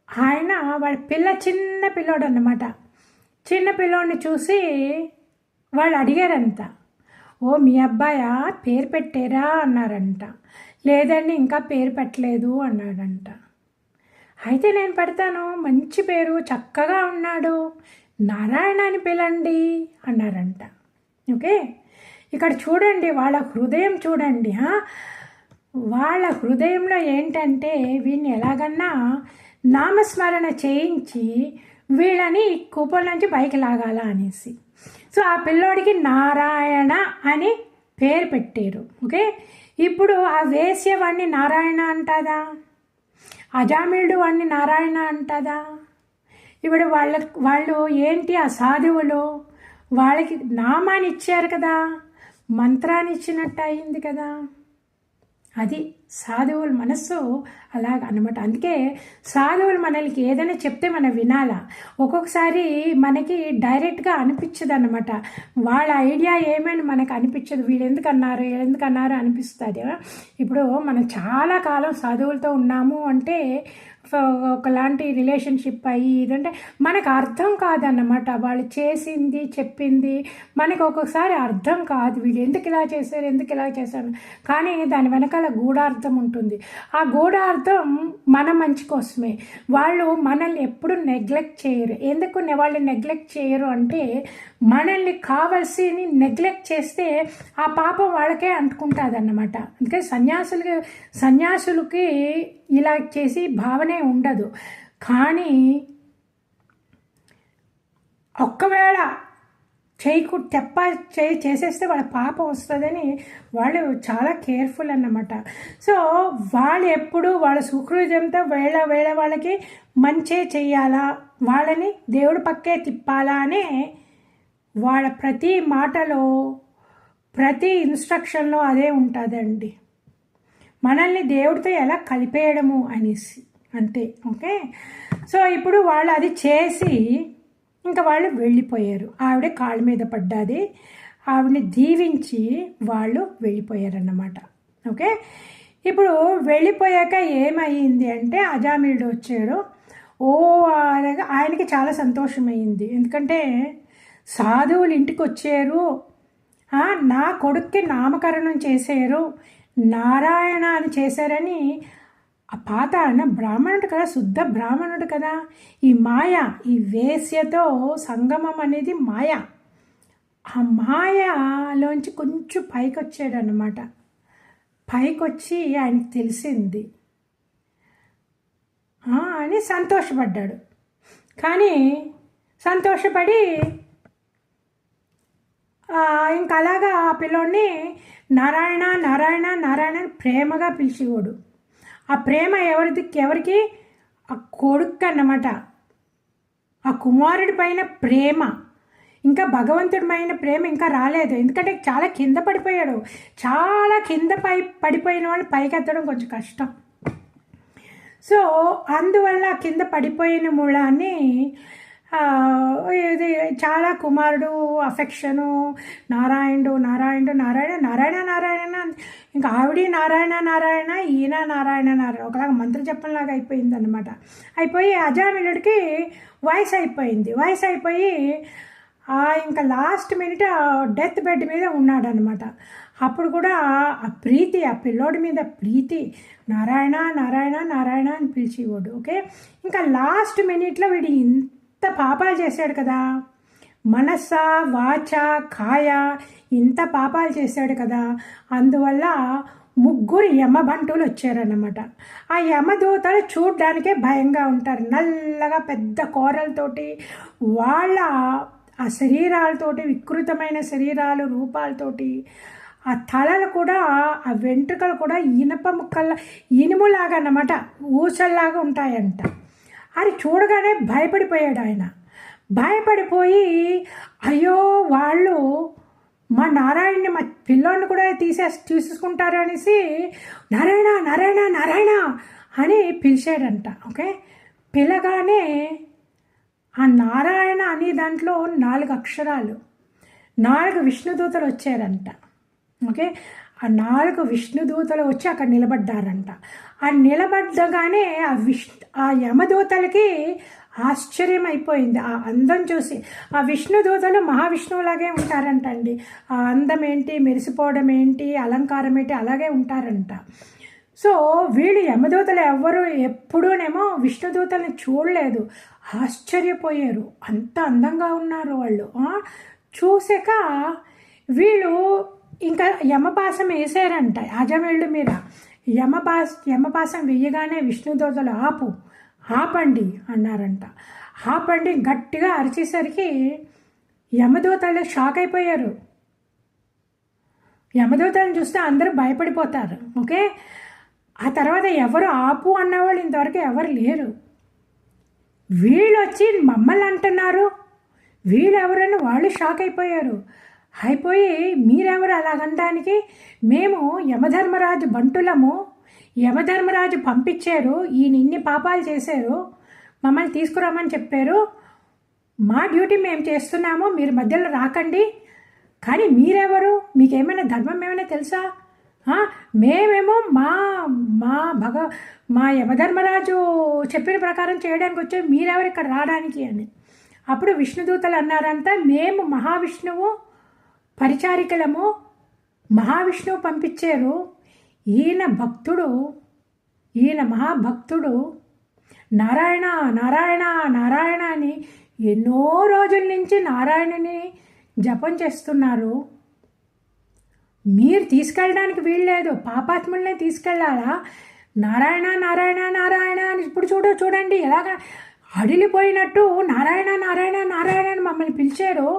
ఆయన వాళ్ళ చిన్న పిల్లోడు అన్నమాట, చిన్న పిల్లోడిని చూసి వాళ్ళు అడిగారంట, ఓ మీ అబ్బాయా పేరు పెట్టారా అన్నారంట. లేదండి ఇంకా పేరు పెట్టలేదు అన్నాడంట. అయితే నేను పెడతాను, మంచి పేరు, చక్కగా ఉన్నాడు, నారాయణ అని పిలండి అన్నారంట. ఓకే, ఇక్కడ చూడండి వాళ్ళ హృదయం చూడండి. వాళ్ళ హృదయంలో ఏంటంటే వీడిని ఎలాగన్నా నామస్మరణ చేయించి వీళ్ళని కూపం నుంచి పైకి లాగాల అనేసి. సో ఆ పిల్లోడికి నారాయణ అని పేరు పెట్టారు. ఓకే, ఇప్పుడు ఆ వేశ్య వాడిని నారాయణ అంటాదా, అజామిలుడు వాడిని నారాయణ అంటాదా? ఇప్పుడు వాళ్ళు ఏంటి, ఆ సాధువులు వాళ్ళకి నామాన్ని ఇచ్చారు కదా, మంత్రాన్ని ఇచ్చినట్టు అయింది కదా. అది సాధువుల మనస్సు అలాగ అనమాట. అందుకే సాధువులు మనకి ఏదైనా చెప్తే మనం వినాలా. ఒక్కొక్కసారి మనకి డైరెక్ట్గా అనిపించదు అనమాట, వాళ్ళ ఐడియా ఏమైనా మనకు అనిపించదు, వీళ్ళు ఎందుకన్నారు అనిపిస్తుంది. ఇప్పుడు మనం చాలా కాలం సాధువులతో ఉన్నాము అంటే ఒకలాంటి రిలేషన్షిప్ అయ్యి ఇదంటే మనకు అర్థం కాదన్నమాట. వాళ్ళు చేసింది చెప్పింది మనకు ఒక్కొక్కసారి అర్థం కాదు, వీళ్ళు ఎందుకు ఇలా చేశారు ఎందుకు ఇలా చేశారు, కానీ దాని వెనకాల గూఢార్థం ఉంటుంది. ఆ గూఢార్థం మన మంచి కోసమే. వాళ్ళు మనల్ని ఎప్పుడు నెగ్లెక్ట్ చేయరు. ఎందుకు వాళ్ళు నెగ్లెక్ట్ చేయరు అంటే మనల్ని కావలసి నెగ్లెక్ట్ చేస్తే ఆ పాపం వాళ్ళకే అంటుకుంటుంది అన్నమాట. అందుకే సన్యాసులకి ఇలా చేసి భావనే ఉండదు. కానీ ఒక్కవేళ చేసేస్తే వాళ్ళ పాపం వస్తుందని వాళ్ళు చాలా కేర్ఫుల్ అన్నమాట. సో వాళ్ళు ఎప్పుడు వాళ్ళ సుహృదంతో వేళ వాళ్ళకి మంచే చెయ్యాలా, వాళ్ళని దేవుడి పక్కే తిప్పాలా అనే వాళ్ళ ప్రతి మాటలో ప్రతి ఇన్స్ట్రక్షన్లో అదే ఉంటుందండి. మనల్ని దేవుడితో ఎలా కలిపేయడము అనేసి అంతే. ఓకే, సో ఇప్పుడు వాళ్ళు అది చేసి ఇంకా వాళ్ళు వెళ్ళిపోయారు. ఆవిడ కాళ్ళ మీద పడ్డాది, ఆవిడని దీవించి వాళ్ళు వెళ్ళిపోయారన్నమాట. ఓకే, ఇప్పుడు వెళ్ళిపోయాక ఏమైంది అంటే అజామిలుడు వచ్చాడు. ఆయనకి చాలా సంతోషమైంది. ఎందుకంటే సాధువులు ఇంటికి వచ్చారు, నా కొడుక్కి నామకరణం చేశారు, నారాయణ అని చేశారని. ఆ పాత ఆయన బ్రాహ్మణుడు కదా, శుద్ధ బ్రాహ్మణుడు కదా. ఈ మాయ, ఈ వేశ్యతో సంగమం అనేది మాయ. ఆ మాయలోంచి కొంచెం పైకి వచ్చాడనమాట. పైకొచ్చి ఆయనకి తెలిసింది అని సంతోషపడ్డాడు. కానీ సంతోషపడి ఇంకా అలాగా ఆ పిల్లోడిని నారాయణ నారాయణ నారాయణ అని ప్రేమగా పిలిచేవాడు. ఆ ప్రేమ ఎవరికి? ఆ కొడుకు అన్నమాట. ఆ కుమారుడి పైన ప్రేమ, ఇంకా భగవంతుడి పైన ప్రేమ ఇంకా రాలేదు. ఎందుకంటే చాలా కింద పడిపోయాడు. చాలా కింద పడిపోయిన వాళ్ళు పైకి ఎత్తడం కొంచెం కష్టం. సో అందువల్ల కింద పడిపోయిన మూలాన్ని ఇది చాలా కుమారుడు అఫెక్షను, నారాయణుడు నారాయణుడు నారాయణ నారాయణ నారాయణ, ఇంకా ఆవిడ నారాయణ నారాయణ, ఈయన నారాయణ నారాయణ, ఒకలాగా మంత్ర జపంలాగా అయిపోయింది అనమాట. అయిపోయి అజామిలుడికి వయసు అయిపోయి ఇంకా లాస్ట్ మినిట్ డెత్ బెడ్ మీద ఉన్నాడనమాట. అప్పుడు కూడా ఆ ప్రీతి, ఆ పిల్లోడి మీద ప్రీతి, నారాయణ నారాయణ నారాయణ అని పిలిచేవాడు. ఓకే, ఇంకా లాస్ట్ మినిట్లో వీడు ఇంత పాపాలు చేశాడు కదా, మనస వాచ కాయ ఇంత పాపాలు చేశాడు కదా. అందువల్ల 3 యమబంటులు వచ్చారన్నమాట. ఆ యమదూతలు చూడ్డానికే భయంగా ఉంటారు. నల్లగా పెద్ద కూరలతోటి, వాళ్ళ ఆ శరీరాలతోటి, వికృతమైన శరీరాలు రూపాలతోటి, ఆ తలలు కూడా, ఆ వెంట్రుకలు కూడా ఇనుములాగా అన్నమాట, ఊసల్లాగా ఉంటాయంట. అది చూడగానే భయపడిపోయాడు ఆయన. భయపడిపోయి అయ్యో వాళ్ళు మా నారాయణని, మా పిల్లోడిని కూడా తీసేసుకుంటారు అనేసి నారాయణ నారాయణ నారాయణ అని పిలిచాడంట. ఓకే, పిలగానే ఆ నారాయణ అనే దాంట్లో 4 అక్షరాలు, 4 విష్ణుదూతలు వచ్చారంట. ఓకే, ఆ 4 విష్ణుదూతలు వచ్చి అక్కడ నిలబడ్డారంట. ఆ నిలబడ్డగానే ఆ యమదూతలకి ఆశ్చర్యం అయిపోయింది ఆ అందం చూసి. ఆ విష్ణుదూతలు మహావిష్ణువులాగే ఉంటారంటండి. ఆ అందం ఏంటి, మెరిసిపోవడం ఏంటి, అలంకారం ఏంటి, అలాగే ఉంటారంట. సో వీళ్ళు యమదూతలు ఎవ్వరు ఎప్పుడూనేమో విష్ణుదూతల్ని చూడలేదు, ఆశ్చర్యపోయారు, అంత అందంగా ఉన్నారు వాళ్ళు. చూసాక వీళ్ళు ఇంకా యమపాసం వేసారంట అజామిలుడు మీద. యమపాసం వెయ్యగానే విష్ణుదూతలు ఆపండి అన్నారంట. ఆపండి గట్టిగా అరిచేసరికి యమదూతలు షాక్ అయిపోయారు. యమదూతలను చూస్తే అందరూ భయపడిపోతారు. ఓకే, ఆ తర్వాత ఎవరు ఆపు అన్నవాళ్ళు ఇంతవరకు ఎవరు లేరు. వీళ్ళు వచ్చి మమ్మల్ని అంటున్నారు, వీళ్ళెవరని వాళ్ళు షాక్ అయిపోయారు. అయిపోయి మీరెవరు అలాగనడానికి, మేము యమధర్మరాజు బంటులము, యమధర్మరాజు పంపించారు, ఈయన ఇన్ని పాపాలు చేశారు, మమ్మల్ని తీసుకురామని చెప్పారు, మా డ్యూటీ మేము చేస్తున్నాము, మీరు మధ్యలో రాకండి, కానీ మీరెవరు, మీకేమైనా ధర్మం ఏమైనా తెలుసా మేమేమో మా మా భగ మా యమధర్మరాజు చెప్పిన ప్రకారం చేయడానికి వచ్చే మీరెవరు ఇక్కడ రావడానికి అని. అప్పుడు విష్ణుదూతలు అన్నారంట, మేము మహావిష్ణువు పరిచారికలము, మహావిష్ణువు పంపించారు. ఈయన భక్తుడు, ఈయన మహాభక్తుడు, నారాయణ నారాయణ నారాయణ అని ఎన్నో రోజుల నుంచి నారాయణని జపం చేస్తున్నారు. మీరు తీసుకెళ్ళడానికి వీల్లేదు, పాపాత్ములనే తీసుకెళ్ళాలా? నారాయణ నారాయణ నారాయణ అని ఇప్పుడు చూడండి ఎలాగ అడిలిపోయినట్టు నారాయణ నారాయణ నారాయణ అని మమ్మల్ని పిలిచారు.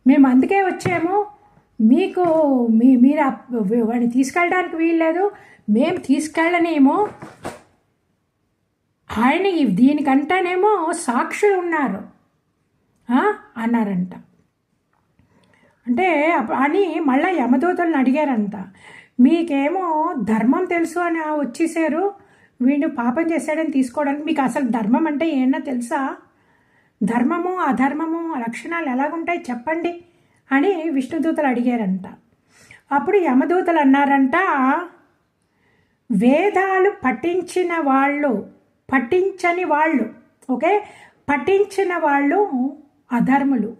మేము అందుకే వచ్చాము. మీకు మీరు వాడిని తీసుకెళ్ళడానికి వీల్లేదు, మేము తీసుకెళ్ళనేమో. ఆయన దీనికంటేనేమో సాక్షులు ఉన్నారు అన్నారంట. అంటే అని మళ్ళీ యమదూతలను అడిగారంట, మీకేమో ధర్మం తెలుసు అని వచ్చేసారు, వీడిని పాపం చేశాడని తీసుకోవడానికి. మీకు అసలు ధర్మం అంటే ఏమన్నా తెలుసా? ధర్మము అధర్మము లక్షణాలు ఎలాగుంటాయి చెప్పండి అని విష్ణుదూతలు అడిగారంట. అప్పుడు యమదూతలు అన్నారంట, వేదాలు పఠించని వాళ్ళు ఓకే, పఠించిన వాళ్ళు అధర్ములు,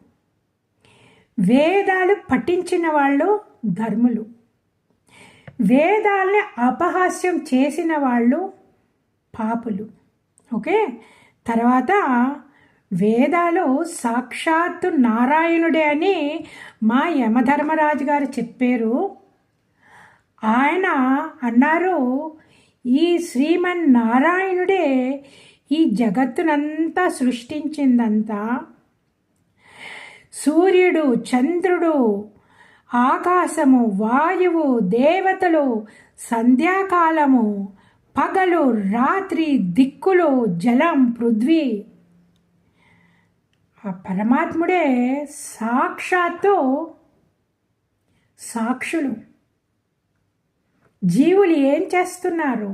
వేదాలు పఠించిన వాళ్ళు ధర్ములు, వేదాల్ని అపహాస్యం చేసిన వాళ్ళు పాపులు. ఓకే, తర్వాత వేదాలు సాక్షాత్తు నారాయణుడే అని మా యమధర్మరాజు గారు చెప్పారు. ఆయన అన్నారు, ఈ శ్రీమన్నారాయణుడే ఈ జగత్తునంతా సృష్టించిందంతా. సూర్యుడు, చంద్రుడు, ఆకాశము, వాయువు, దేవతలు, సంధ్యాకాలము, పగలు, రాత్రి, దిక్కులు, జలం, పృథ్వీ, ఆ పరమాత్ముడే సాక్షాత్తు సాక్షులు. జీవులు ఏం చేస్తున్నారు,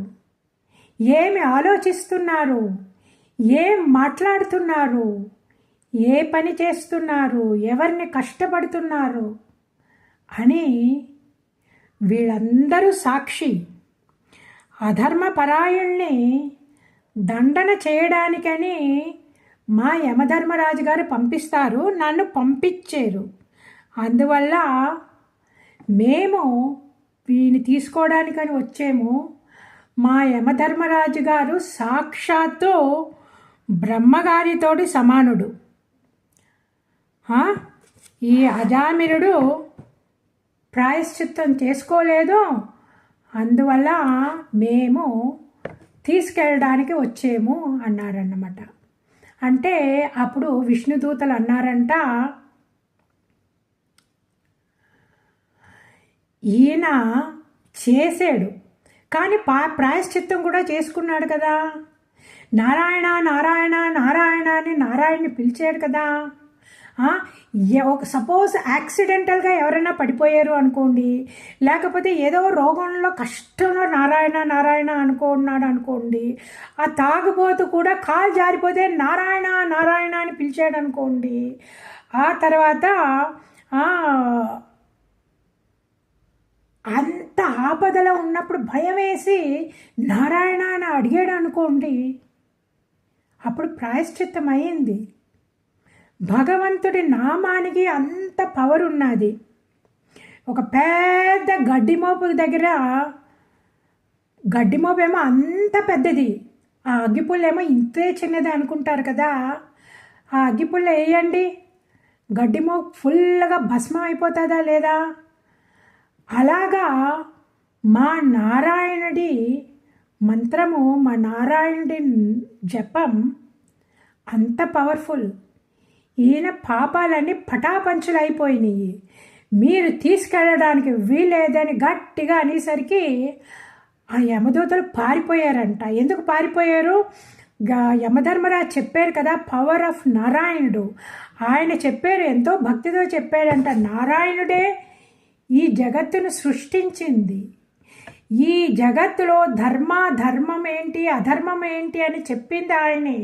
ఏమి ఆలోచిస్తున్నారు, ఏం మాట్లాడుతున్నారు, ఏ పని చేస్తున్నారు, ఎవరిని కష్టపడుతున్నారు అని వీళ్ళందరూ సాక్షి. అధర్మపరాయణ్ణి దండన చేయడానికని మా యమధర్మరాజు గారు పంపిస్తారు, నన్ను పంపించారు. అందువల్ల మేము వీని తీసుకోవడానికని వచ్చాము. మా యమధర్మరాజు గారు సాక్షాత్తు బ్రహ్మగారితోటి సమానుడు. ఈ అజామినుడు ప్రాయశ్చిత్తం చేసుకోలేదు, అందువల్ల మేము తీసుకెళ్ళడానికి వచ్చాము అన్నారన్నమాట. అంటే అప్పుడు విష్ణుదూతలు అన్నారంట, ఈయన చేసాడు కానీ ప్రాయశ్చిత్తం కూడా చేసుకున్నాడు కదా. నారాయణ నారాయణ నారాయణ అని నారాయణని పిలిచాడు కదా. సపోజ్ యాక్సిడెంటల్గా ఎవరైనా పడిపోయారు అనుకోండి, లేకపోతే ఏదో రోగంలో కష్టంలో నారాయణ నారాయణ అనుకోండి, ఆ తాగుబోతు కూడా కాలు జారిపోతే నారాయణ నారాయణ అని పిలిచాడు అనుకోండి, ఆ తర్వాత అంత ఆపదలో ఉన్నప్పుడు భయం వేసి నారాయణ అని అడిగాడు అనుకోండి, అప్పుడు ప్రాయశ్చిత్తం అయింది. భగవంతుడి నామానికి అంత పవర్ ఉన్నది. ఒక పెద్ద గడ్డిమోపు దగ్గర, గడ్డిమోపు ఏమో అంత పెద్దది, ఆ అగ్గిపుల్ల ఏమో ఇంతే చిన్నది అనుకుంటారు కదా. ఆ అగ్గిపుల్ల వేయండి, గడ్డిమోపు ఫుల్గా భస్మం అయిపోతుందా లేదా? అలాగా మా నారాయణుడి మంత్రము, మా నారాయణుడి జపం అంత పవర్ఫుల్. ఈయన పాపాలన్నీ పటాపంచులు అయిపోయినాయి, మీరు తీసుకెళ్ళడానికి వీలేదని గట్టిగా అనేసరికి ఆ యమదూతలు పారిపోయారంట. ఎందుకు పారిపోయారు? యమధర్మరాజు చెప్పారు కదా, పవర్ ఆఫ్ నారాయణుడు. ఆయన చెప్పారు, ఎంతో భక్తితో చెప్పాడంట, నారాయణుడే ఈ జగత్తును సృష్టించింది. ఈ జగత్తులో ధర్మం ఏంటి అధర్మం ఏంటి అని చెప్పింది ఆయనే.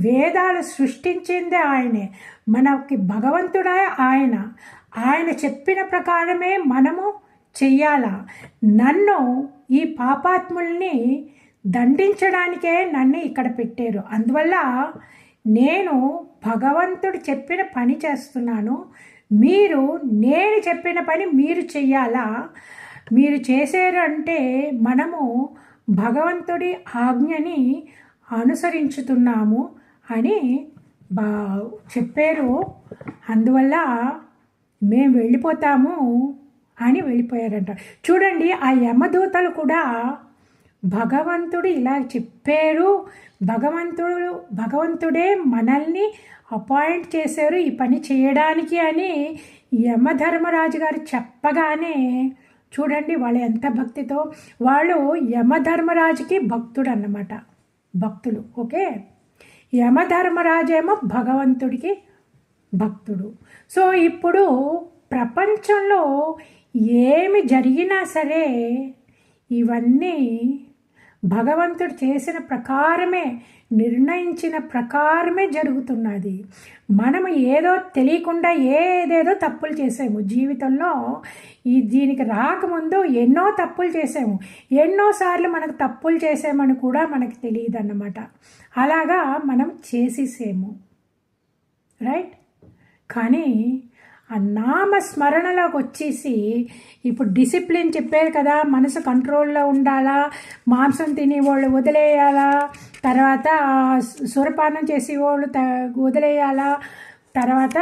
వేదాలు సృష్టించింది ఆయనే. మనకి భగవంతుడే ఆయన. ఆయన చెప్పిన ప్రకారమే మనము చెయ్యాలా? నన్ను ఈ పాపాత్ముల్ని దండించడానికే నన్ను ఇక్కడ పెట్టారు. అందువల్ల నేను భగవంతుడు చెప్పిన పని చేస్తున్నాను. మీరు నేను చెప్పిన పని మీరు చెయ్యాలా? మీరు చేశారు అంటే మనము భగవంతుడి ఆజ్ఞని అనుసరించుతున్నాము అని చెప్పారు. అందువల్ల మేము వెళ్ళిపోతాము అని వెళ్ళిపోయారంట. చూడండి, ఆ యమదూతలు కూడా భగవంతుడు ఇలా చెప్పారు, భగవంతుడే మనల్ని అపాయింట్ చేశారు ఈ పని చేయడానికి అని యమధర్మరాజు గారు చెప్పగానే చూడండి వాళ్ళు ఎంత భక్తితో, వాళ్ళు యమధర్మరాజుకి భక్తుడు అన్నమాట, భక్తులు. ఓకే, యమధర్మరాజు ఏమో భగవంతుడికి భక్తుడు. సో ఇప్పుడు ప్రపంచంలో ఏమి జరిగినా సరే ఇవన్నీ భగవంతుడు చేసిన ప్రకారమే, నిర్ణయించిన ప్రకారమే జరుగుతున్నది. మనము ఏదో తెలియకుండా ఏదేదో తప్పులు చేసాము జీవితంలో. దీనికి రాకముందు ఎన్నో తప్పులు చేసాము, ఎన్నోసార్లు మనకు తప్పులు చేసామని కూడా మనకు తెలియదు అన్నమాట. అలాగా మనం చేసేసాము, రైట్? కానీ ఆ నామస్మరణలోకి వచ్చేసి ఇప్పుడు డిసిప్లిన్ చెప్పారు కదా, మనసు కంట్రోల్లో ఉండాలా, మాంసం తినేవాళ్ళు వదిలేయాలా, తర్వాత సురపానం చేసేవాళ్ళు వదిలేయాలా, తర్వాత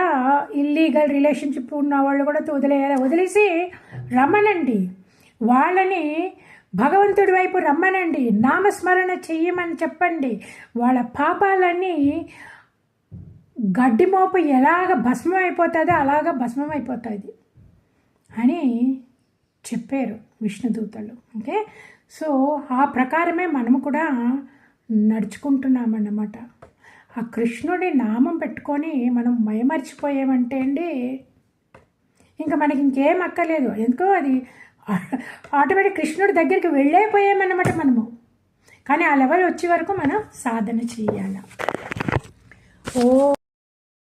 ఇల్లీగల్ రిలేషన్షిప్ ఉన్న వాళ్ళు కూడా వదిలేయాలా. వదిలేసి రమ్మనండి, వాళ్ళని భగవంతుడి వైపు రమ్మనండి, నామస్మరణ చెయ్యమని చెప్పండి. వాళ్ళ పాపాలన్నీ గడ్డి మోపు ఎలాగ భస్మం అయిపోతుందో అలాగ భస్మం అయిపోతుంది అని చెప్పారు విష్ణుదూతలు. ఓకే, సో ఆ ప్రకారమే మనము కూడా నడుచుకుంటున్నామన్నమాట. ఆ కృష్ణుడి నామం పెట్టుకొని మనం మైమర్చిపోయామంటే అండి ఇంకా మనకి ఇంకేం అక్కర్లేదు. ఎందుకో అది ఆటోమేటిక్ కృష్ణుడి దగ్గరికి వెళ్ళైపోయామన్నమాట మనము. కానీ ఆ లెవెల్ వచ్చే వరకు మనం సాధన చేయాలి. ఓ